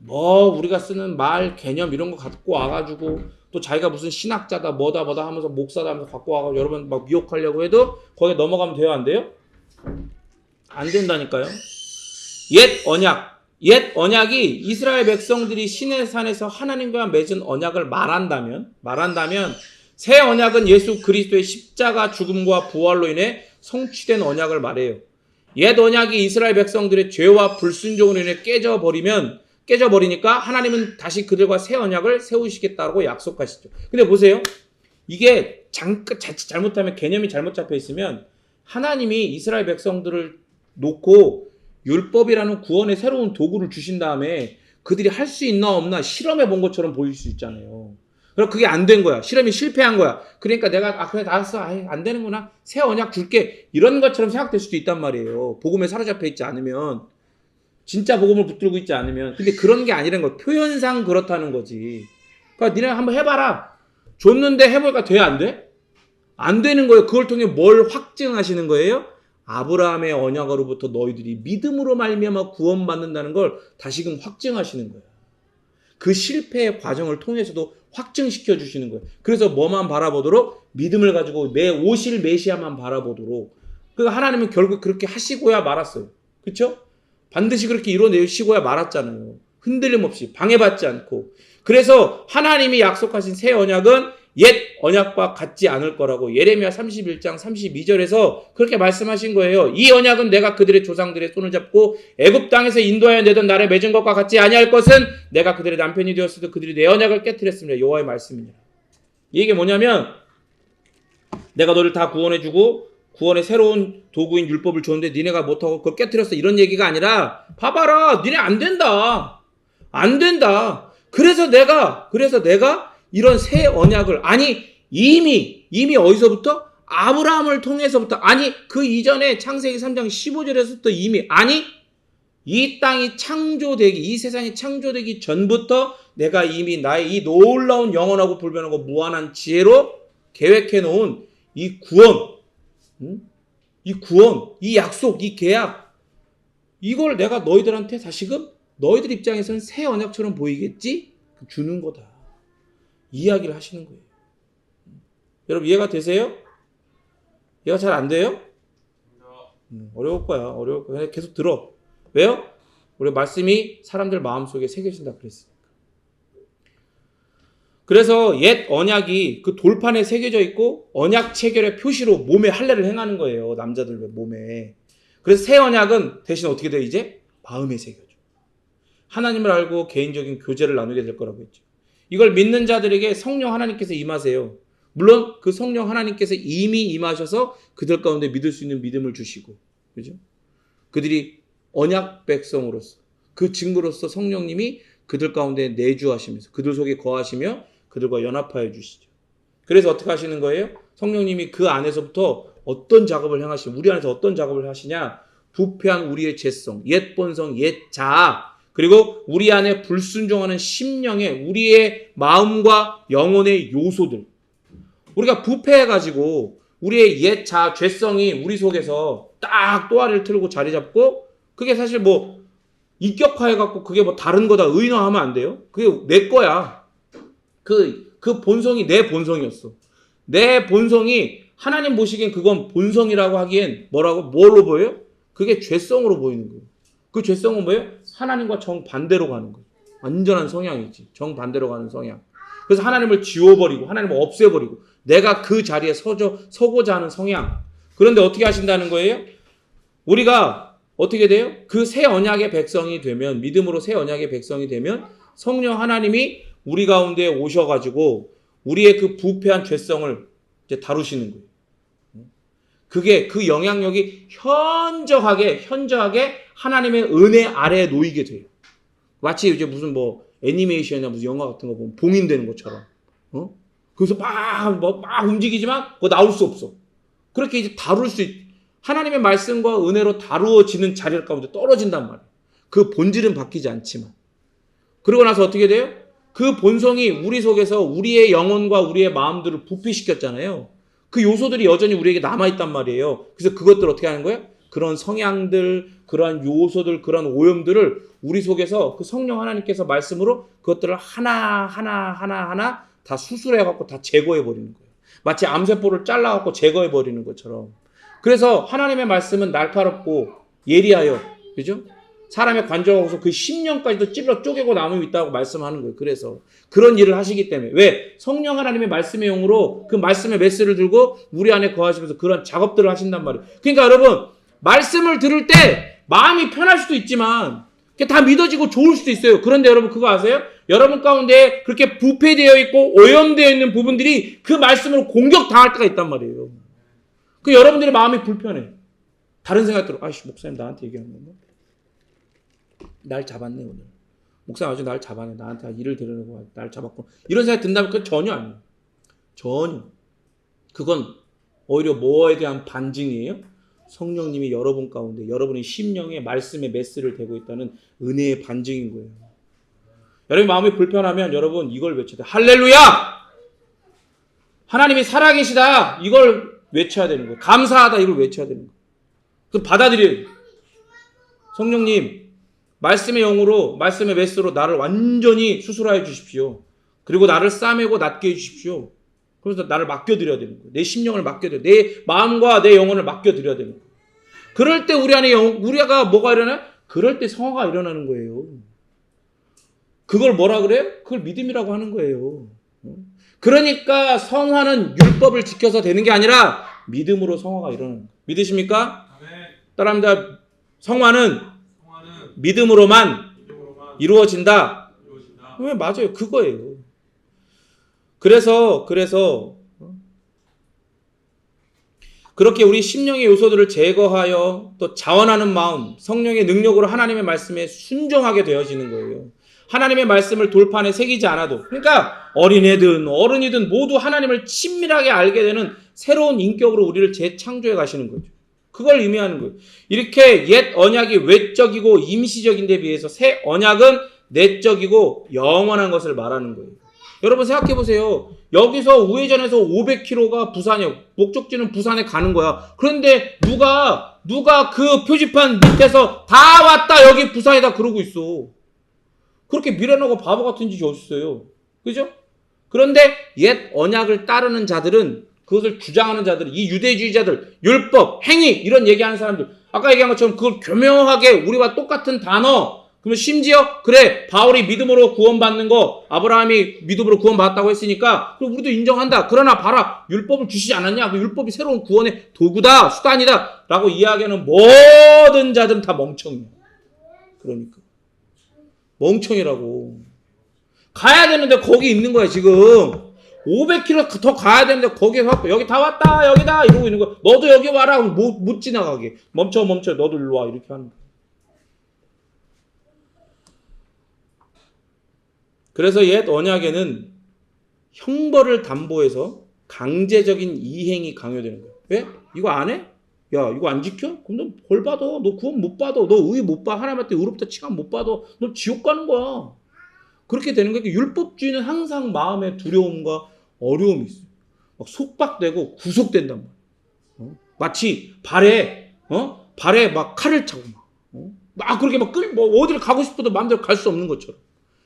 A: 우리가 쓰는 말, 개념 이런 거 갖고 와가지고 또 자기가 무슨 신학자다 뭐다 하면서 목사다 하면서 갖고 와가지고 여러분 막 미혹하려고 해도 거기에 넘어가면 돼요? 안 돼요? 안 된다니까요. 옛 언약이 이스라엘 백성들이 시내 산에서 하나님과 맺은 언약을 말한다면 새 언약은 예수 그리스도의 십자가 죽음과 부활로 인해 성취된 언약을 말해요. 옛 언약이 이스라엘 백성들의 죄와 불순종으로 인해 깨져버리니까 하나님은 다시 그들과 새 언약을 세우시겠다고 약속하시죠. 근데 보세요. 이게 자칫 잘못하면 개념이 잘못 잡혀 있으면 하나님이 이스라엘 백성들을 놓고 율법이라는 구원의 새로운 도구를 주신 다음에 그들이 할 수 있나 없나 실험해 본 것처럼 보일 수 있잖아요. 그럼 그게 안 된 거야. 실험이 실패한 거야. 그러니까 내가 그래 다 했어. 안 되는구나. 새 언약 줄게. 이런 것처럼 생각될 수도 있단 말이에요. 복음에 사로잡혀 있지 않으면. 진짜 복음을 붙들고 있지 않으면. 근데 그런 게 아니라는 거야. 표현상 그렇다는 거지. 그러니까 니네 한번 해봐라. 줬는데 해보니까 돼? 안 돼? 안 되는 거예요. 그걸 통해 뭘 확증하시는 거예요? 아브라함의 언약으로부터 너희들이 믿음으로 말미암아 구원받는다는 걸 다시금 확증하시는 거예요. 그 실패의 과정을 통해서도 확증시켜 주시는 거예요. 그래서 뭐만 바라보도록? 믿음을 가지고 오실 메시아만 바라보도록. 그러니까 하나님은 결국 그렇게 하시고야 말았어요. 그렇죠? 반드시 그렇게 이뤄내시고야 말았잖아요. 흔들림 없이 방해받지 않고. 그래서 하나님이 약속하신 새 언약은 옛 언약과 같지 않을 거라고 예레미야 31장 32절에서 그렇게 말씀하신 거예요. 이 언약은 내가 그들의 조상들의 손을 잡고 애굽 땅에서 인도하여 내던 날에 맺은 것과 같지 아니할 것은 내가 그들의 남편이 되었어도 그들이 내 언약을 깨뜨렸습니다. 여호와의 말씀이니라. 이게 뭐냐면 내가 너를 다 구원해주고 구원의 새로운 도구인 율법을 줬는데 니네가 못하고 그걸 깨뜨렸어, 이런 얘기가 아니라 봐봐라, 니네 안 된다. 그래서 내가 이런 새 언약을, 아니 이미 어디서부터? 아브라함을 통해서부터, 아니 그 이전에 창세기 3장 15절에서부터 이미, 아니 이 땅이 창조되기, 이 세상이 창조되기 전부터 내가 이미 나의 이 놀라운 영원하고 불변하고 무한한 지혜로 계획해 놓은 이 구원, 이 약속, 이 계약, 이걸 내가 너희들한테 다시금 너희들 입장에서는 새 언약처럼 보이겠지? 주는 거다. 이야기를 하시는 거예요. 여러분 이해가 되세요? 이해가 잘 안 돼요? 어려울 거야. 그냥 계속 들어. 왜요? 우리 말씀이 사람들 마음속에 새겨진다 그랬으니까. 그래서 옛 언약이 그 돌판에 새겨져 있고 언약 체결의 표시로 몸에 할례를 행하는 거예요. 남자들 몸에. 그래서 새 언약은 대신 어떻게 돼요? 이제 마음에 새겨져. 하나님을 알고 개인적인 교제를 나누게 될 거라고 했죠. 이걸 믿는 자들에게 성령 하나님께서 임하세요. 물론 그 성령 하나님께서 이미 임하셔서 그들 가운데 믿을 수 있는 믿음을 주시고, 그죠? 그들이 언약 백성으로서 그 증거로서 성령님이 그들 가운데 내주하시면서 그들 속에 거하시며 그들과 연합하여 주시죠. 그래서 어떻게 하시는 거예요? 성령님이 그 안에서부터 어떤 작업을 행하시냐, 우리 안에서 어떤 작업을 하시냐, 부패한 우리의 죄성, 옛 본성, 옛 자아, 그리고 우리 안에 불순종하는 심령의 우리의 마음과 영혼의 요소들, 우리가 부패해가지고 우리의 옛 자아, 죄성이 우리 속에서 딱 또아리를 틀고 자리 잡고, 그게 사실 뭐 인격화해갖고 그게 뭐 다른 거다 의인화하면 안 돼요. 그게 내 거야. 그 본성이 내 본성이었어. 내 본성이 하나님 보시기엔 그건 본성이라고 하기엔 뭘로 보여요? 그게 죄성으로 보이는 거예요. 그 죄성은 뭐예요? 하나님과 정반대로 가는 거예요. 완전한 성향이지. 정반대로 가는 성향. 그래서 하나님을 지워버리고 하나님을 없애버리고 내가 그 자리에 서고자 하는 성향. 그런데 어떻게 하신다는 거예요? 우리가 어떻게 돼요? 그 새 언약의 백성이 되면, 믿음으로 새 언약의 백성이 되면 성령 하나님이 우리 가운데 오셔가지고 우리의 그 부패한 죄성을 이제 다루시는 거예요. 그게 그 영향력이 현저하게 하나님의 은혜 아래에 놓이게 돼요. 마치 이제 무슨 뭐 애니메이션이나 무슨 영화 같은 거 보면 봉인되는 것처럼. 그래서 막 움직이지만 그거 나올 수 없어. 그렇게 이제 하나님의 말씀과 은혜로 다루어지는 자리 가운데 떨어진단 말이에요. 그 본질은 바뀌지 않지만. 그러고 나서 어떻게 돼요? 그 본성이 우리 속에서 우리의 영혼과 우리의 마음들을 부패시켰잖아요. 그 요소들이 여전히 우리에게 남아있단 말이에요. 그래서 그것들 어떻게 하는 거예요? 그런 성향들, 그러한 요소들, 그런 오염들을 우리 속에서 그 성령 하나님께서 말씀으로 그것들을 하나 다 수술해갖고 다 제거해버리는 거예요. 마치 암세포를 잘라갖고 제거해버리는 것처럼. 그래서 하나님의 말씀은 날카롭고 예리하여, 그죠? 사람의 관절하고서 그 심령까지도 찔러 쪼개고 남음이 있다고 말씀하는 거예요. 그래서 그런 일을 하시기 때문에. 왜? 성령 하나님의 말씀의 영으로 그 말씀의 메스를 들고 우리 안에 거하시면서 그런 작업들을 하신단 말이에요. 그러니까 여러분, 말씀을 들을 때 마음이 편할 수도 있지만 다 믿어지고 좋을 수도 있어요. 그런데 여러분 그거 아세요? 여러분 가운데 그렇게 부패되어 있고 오염되어 있는 부분들이 그 말씀으로 공격당할 때가 있단 말이에요. 그 여러분들의 마음이 불편해. 다른 생각 들어. 아이씨, 목사님 나한테 얘기하는 건가? 날 잡았네 오늘. 목사님 아주 날 잡아내. 나한테 일을 들으려고 날 잡았고. 이런 생각 든다면 그건 전혀 아니에요. 전혀. 그건 오히려 뭐에 대한 반증이에요? 성령님이 여러분 가운데 여러분의 심령에 말씀의 메스를 대고 있다는 은혜의 반증인 거예요. 여러분 마음이 불편하면 여러분 이걸 외쳐야 돼요. 할렐루야! 하나님이 살아계시다. 이걸 외쳐야 되는 거예요. 감사하다. 이걸 외쳐야 되는 거예요. 그럼 받아들여요. 성령님, 말씀의 영으로, 말씀의 메스로 나를 완전히 수술하여 주십시오. 그리고 나를 싸매고 낫게 해주십시오. 그래서 나를 맡겨드려야 되는 거예요. 내 심령을 맡겨드려야 돼요. 내 마음과 내 영혼을 맡겨드려야 되는 거예요. 그럴 때 우리 안에 우리가 뭐가 일어나요? 그럴 때 성화가 일어나는 거예요. 그걸 뭐라 그래요? 그걸 믿음이라고 하는 거예요. 그러니까 성화는 율법을 지켜서 되는 게 아니라 믿음으로 성화가 일어나는 거예요. 믿으십니까? 따라합니다. 성화는 믿음으로만 이루어진다. 왜? 맞아요. 그거예요. 그래서 그렇게 우리 심령의 요소들을 제거하여 또 자원하는 마음, 성령의 능력으로 하나님의 말씀에 순종하게 되어지는 거예요. 하나님의 말씀을 돌판에 새기지 않아도, 그러니까 어린애든 어른이든 모두 하나님을 친밀하게 알게 되는 새로운 인격으로 우리를 재창조해 가시는 거죠. 그걸 의미하는 거예요. 이렇게 옛 언약이 외적이고 임시적인 데 비해서 새 언약은 내적이고 영원한 것을 말하는 거예요. 여러분 생각해 보세요. 여기서 우회전해서 500km가 부산이에요. 목적지는 부산에 가는 거야. 그런데 누가 그 표지판 밑에서 다 왔다 여기 부산이다 그러고 있어. 그렇게 미련하고 바보 같은 짓이 어딨어요. 그죠? 그런데 옛 언약을 따르는 자들은, 그것을 주장하는 자들, 이 유대주의자들, 율법, 행위 이런 얘기하는 사람들, 아까 얘기한 것처럼 그걸 교묘하게 우리와 똑같은 단어, 그러면 심지어 그래 바울이 믿음으로 구원받는 거, 아브라함이 믿음으로 구원받았다고 했으니까 그럼 우리도 인정한다. 그러나 봐라, 율법을 주시지 않았냐? 그 율법이 새로운 구원의 도구다, 수단이다 라고 이야기하는 모든 자들은 다 멍청이야. 그러니까 멍청이라고. 가야 되는데 거기 있는 거야 지금. 500km 더 가야 되는데 거기서 여기 다 왔다 여기다 이러고 있는 거야. 너도 여기 와라. 못 지나가게. 멈춰 너도 일로 와. 이렇게 하는 거야. 그래서 옛 언약에는 형벌을 담보해서 강제적인 이행이 강요되는 거야. 왜? 이거 안 해? 야, 이거 안 지켜? 그럼 너 벌 받아. 너 구원 못 받아. 너 의 못 받아. 하나님한테 의롭다 칭함 못 받아. 너 지옥 가는 거야. 그렇게 되는 거야. 율법주의는 항상 마음에 두려움과 어려움이 있어요. 막 속박되고 구속된단 말이야. 마치 발에 막 칼을 차고 막 그렇게 막 어디를 가고 싶어도 마음대로 갈 수 없는 것처럼.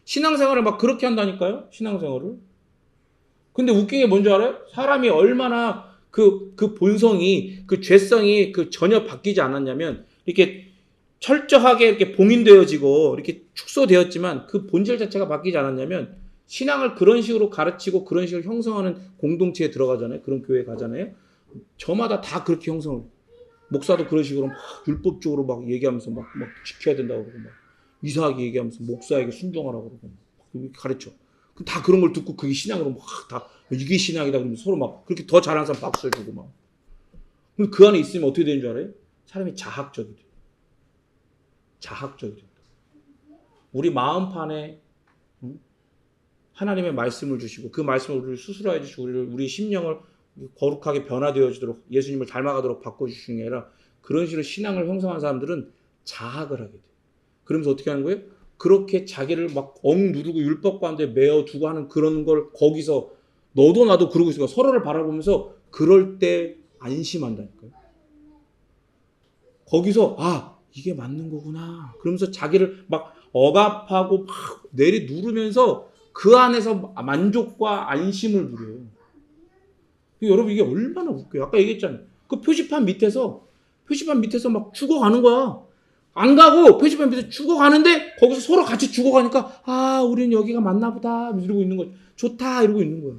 A: 신앙생활을 막 그렇게 한다니까요. 신앙생활을. 근데 웃긴 게 뭔지 알아요? 사람이 얼마나 그 본성이, 그 죄성이 전혀 바뀌지 않았냐면, 이렇게 철저하게 이렇게 봉인되어지고 이렇게 축소되었지만 그 본질 자체가 바뀌지 않았냐면, 신앙을 그런 식으로 가르치고 그런 식으로 형성하는 공동체에 들어가잖아요. 그런 교회에 가잖아요. 저마다 다 그렇게 형성을. 목사도 그런 식으로 막 율법적으로 막 얘기하면서 막 지켜야 된다고 그러고 막 이상하게 얘기하면서 목사에게 순종하라고 그러고 막 가르쳐. 다 그런 걸 듣고 그게 신앙으로 막 다 이게 신앙이다 그러면 서로 막 그렇게 더 잘하는 사람 박수 해주고 막. 근데 그 안에 있으면 어떻게 되는 줄 알아요? 사람이 자학적이 돼. 자학적이 된다. 우리 마음판에 하나님의 말씀을 주시고 그 말씀을 우리를 수술하여 주시고 우리 심령을 거룩하게 변화되어지도록 예수님을 닮아가도록 바꿔주시는 게 아니라 그런 식으로 신앙을 형성한 사람들은 자학을 하게 돼. 그러면서 어떻게 하는 거예요? 그렇게 자기를 막 억누르고 율법 가운데 메어두고 하는 그런 걸 거기서 너도 나도 그러고 있으니까 서로를 바라보면서 그럴 때 안심한다니까요. 거기서 이게 맞는 거구나. 그러면서 자기를 막 억압하고 막 내리누르면서 그 안에서 만족과 안심을 누려요. 여러분 이게 얼마나 웃겨요. 아까 얘기했잖아요. 그 표지판 밑에서 막 죽어가는 거야. 안 가고 표지판 밑에서 죽어가는데 거기서 서로 같이 죽어가니까 우린 여기가 맞나 보다 이러고 있는 거야. 좋다 이러고 있는 거야.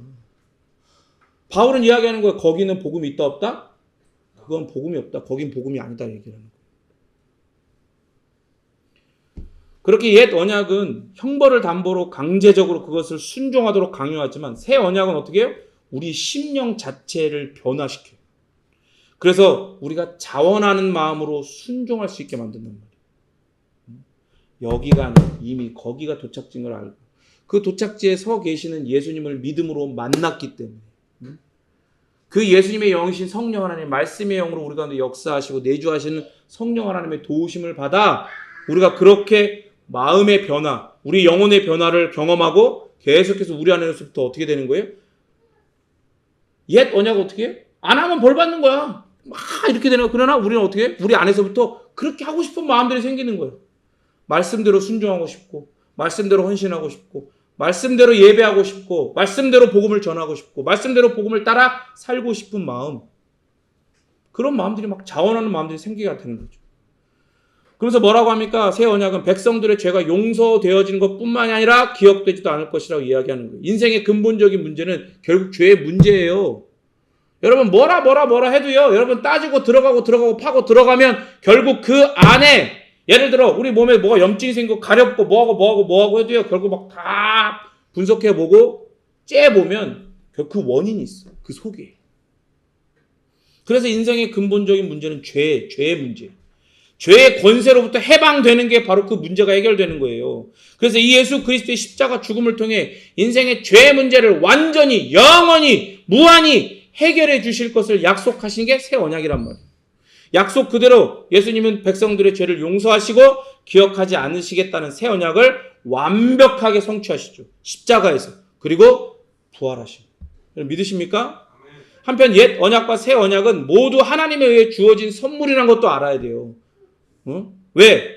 A: 바울은 이야기하는 거야. 거기는 복음이 있다 없다? 그건 복음이 없다. 거긴 복음이 아니다 얘기를 하는 거야. 그렇게 옛 언약은 형벌을 담보로 강제적으로 그것을 순종하도록 강요하지만 새 언약은 어떻게 해요? 우리 심령 자체를 변화시켜요. 그래서 우리가 자원하는 마음으로 순종할 수 있게 만든단 말이에요. 여기가 이미 거기가 도착지인 걸 알고 그 도착지에 서 계시는 예수님을 믿음으로 만났기 때문에 그 예수님의 영이신 성령 하나님, 말씀의 영으로 우리 가운데 역사하시고 내주하시는 성령 하나님의 도우심을 받아 우리가 그렇게 마음의 변화, 우리 영혼의 변화를 경험하고 계속해서 우리 안에서부터 어떻게 되는 거예요? 옛 언약은 어떻게 해요? 안 하면 벌 받는 거야. 막 이렇게 되는 거야. 그러나 우리는 어떻게 해요? 우리 안에서부터 그렇게 하고 싶은 마음들이 생기는 거예요. 말씀대로 순종하고 싶고, 말씀대로 헌신하고 싶고, 말씀대로 예배하고 싶고, 말씀대로 복음을 전하고 싶고, 말씀대로 복음을 따라 살고 싶은 마음. 그런 마음들이 막 자원하는 마음들이 생기게 되는 거죠. 그래서 뭐라고 합니까? 새 언약은 백성들의 죄가 용서되어지는 것뿐만이 아니라 기억되지도 않을 것이라고 이야기하는 거예요. 인생의 근본적인 문제는 결국 죄의 문제예요. 여러분 뭐라 해도요. 여러분 따지고 들어가고 파고 들어가면 결국 그 안에 예를 들어 우리 몸에 뭐가 염증이 생기고 가렵고 뭐하고 해도요. 결국 막 다 분석해보고 째보면 결국 그 원인이 있어. 그 속에. 그래서 인생의 근본적인 문제는 죄의 문제예요. 죄의 권세로부터 해방되는 게 바로 그 문제가 해결되는 거예요. 그래서 이 예수 그리스도의 십자가 죽음을 통해 인생의 죄의 문제를 완전히 영원히 무한히 해결해 주실 것을 약속하신 게 새 언약이란 말이에요. 약속 그대로 예수님은 백성들의 죄를 용서하시고 기억하지 않으시겠다는 새 언약을 완벽하게 성취하시죠. 십자가에서. 그리고 부활하시고. 믿으십니까? 한편 옛 언약과 새 언약은 모두 하나님에 의해 주어진 선물이라는 것도 알아야 돼요. 왜?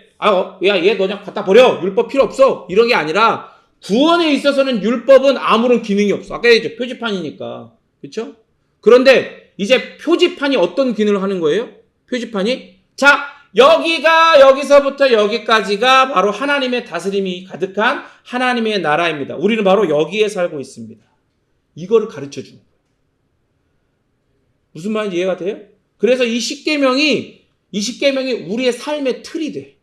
A: 옛 언약 갖다 버려. 율법 필요 없어. 이런 게 아니라 구원에 있어서는 율법은 아무런 기능이 없어. 아까 얘기했죠. 표지판이니까. 그렇죠? 그런데 이제 표지판이 어떤 기능을 하는 거예요? 표지판이 자, 여기서부터 여기까지가 바로 하나님의 다스림이 가득한 하나님의 나라입니다. 우리는 바로 여기에 살고 있습니다. 이거를 가르쳐 주는 거예요. 무슨 말인지 이해가 돼요? 그래서 이 십계명이 우리의 삶의 틀이 돼.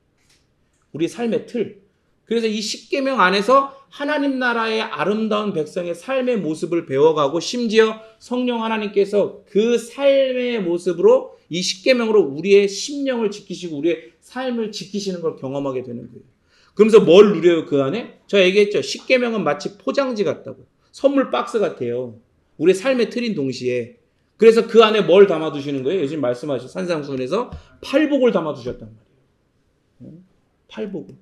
A: 우리의 삶의 틀. 그래서 이 십계명 안에서 하나님 나라의 아름다운 백성의 삶의 모습을 배워가고 심지어 성령 하나님께서 그 삶의 모습으로 이 십계명으로 우리의 심령을 지키시고 우리의 삶을 지키시는 걸 경험하게 되는 거예요. 그러면서 뭘 누려요 그 안에? 제가 얘기했죠. 십계명은 마치 포장지 같다고. 선물 박스 같아요. 우리의 삶의 틀인 동시에. 그래서 그 안에 뭘 담아두시는 거예요? 요즘 말씀하신 산상수훈에서 팔복을 담아두셨단 말이에요. 팔복을.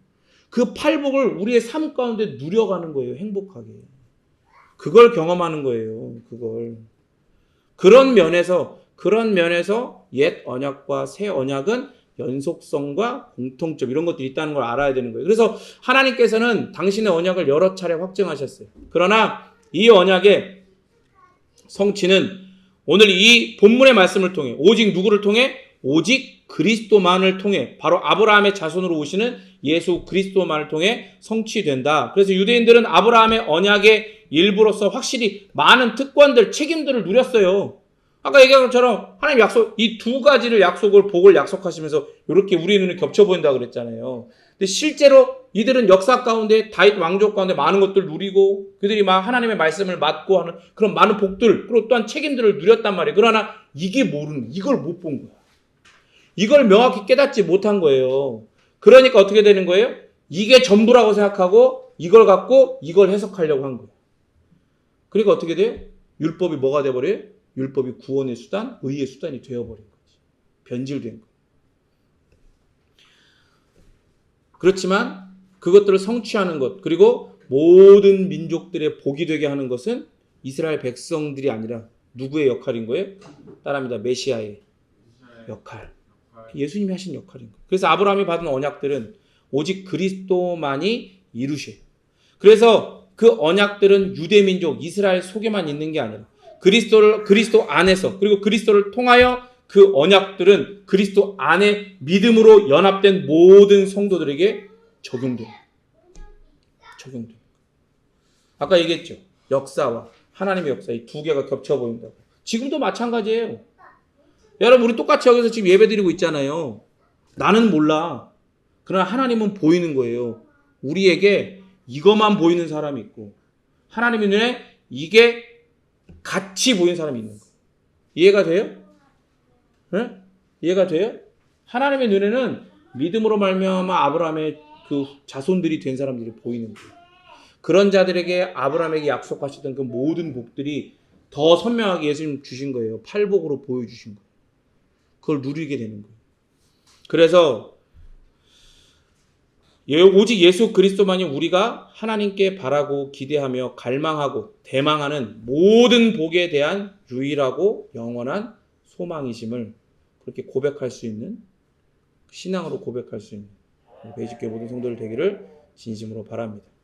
A: 그 팔복을 우리의 삶 가운데 누려가는 거예요. 행복하게. 그걸 경험하는 거예요. 그걸. 그런 면에서 옛 언약과 새 언약은 연속성과 공통점 이런 것들이 있다는 걸 알아야 되는 거예요. 그래서 하나님께서는 당신의 언약을 여러 차례 확증하셨어요. 그러나 이 언약의 성취는 오늘 이 본문의 말씀을 통해 오직 누구를 통해? 오직 그리스도만을 통해 바로 아브라함의 자손으로 오시는 예수 그리스도만을 통해 성취된다. 그래서 유대인들은 아브라함의 언약의 일부로서 확실히 많은 특권들, 책임들을 누렸어요. 아까 얘기한 것처럼 하나님 약속, 이 두 가지를 복을 약속하시면서 이렇게 우리 눈에 겹쳐 보인다 그랬잖아요. 근데 실제로 이들은 역사 가운데 다윗 왕족 가운데 많은 것들을 누리고 그들이 막 하나님의 말씀을 맡고 하는 그런 많은 복들 그리고 또한 책임들을 누렸단 말이에요. 그러나 이걸 못 본 거야. 이걸 명확히 깨닫지 못한 거예요. 그러니까 어떻게 되는 거예요? 이게 전부라고 생각하고 이걸 갖고 이걸 해석하려고 한 거예요. 그러니까 어떻게 돼요? 율법이 뭐가 돼버려요? 율법이 구원의 수단, 의의 수단이 되어버린 거지. 변질된 거예요. 그렇지만 그것들을 성취하는 것 그리고 모든 민족들의 복이 되게 하는 것은 이스라엘 백성들이 아니라 누구의 역할인 거예요? 따라합니다. 메시아의 역할. 예수님이 하신 역할인 거예요. 그래서 아브라함이 받은 언약들은 오직 그리스도만이 이루셔요. 그래서 그 언약들은 유대민족 이스라엘 속에만 있는 게 아니라 그리스도 안에서 그리고 그리스도를 통하여 그 언약들은 그리스도 안에 믿음으로 연합된 모든 성도들에게 적용돼요. 아까 얘기했죠. 역사와 하나님의 역사 이 두 개가 겹쳐 보인다고. 지금도 마찬가지예요. 여러분 우리 똑같이 여기서 지금 예배드리고 있잖아요. 나는 몰라. 그러나 하나님은 보이는 거예요. 우리에게 이것만 보이는 사람이 있고 하나님의 눈에 이게 같이 보이는 사람이 있는 거예요. 이해가 돼요? 네? 이해가 돼요? 하나님의 눈에는 믿음으로 말미암아 아브라함의 그 자손들이 된 사람들이 보이는 거예요. 그런 자들에게 아브라함에게 약속하셨던 그 모든 복들이 더 선명하게 예수님 주신 거예요. 팔복으로 보여주신 거예요. 그걸 누리게 되는 거예요. 그래서 오직 예수 그리스도만이 우리가 하나님께 바라고 기대하며 갈망하고 대망하는 모든 복에 대한 유일하고 영원한 소망이심을 그렇게 고백할 수 있는 신앙으로 고백할 수 있는 베이직교회 모든 성도들 되기를 진심으로 바랍니다.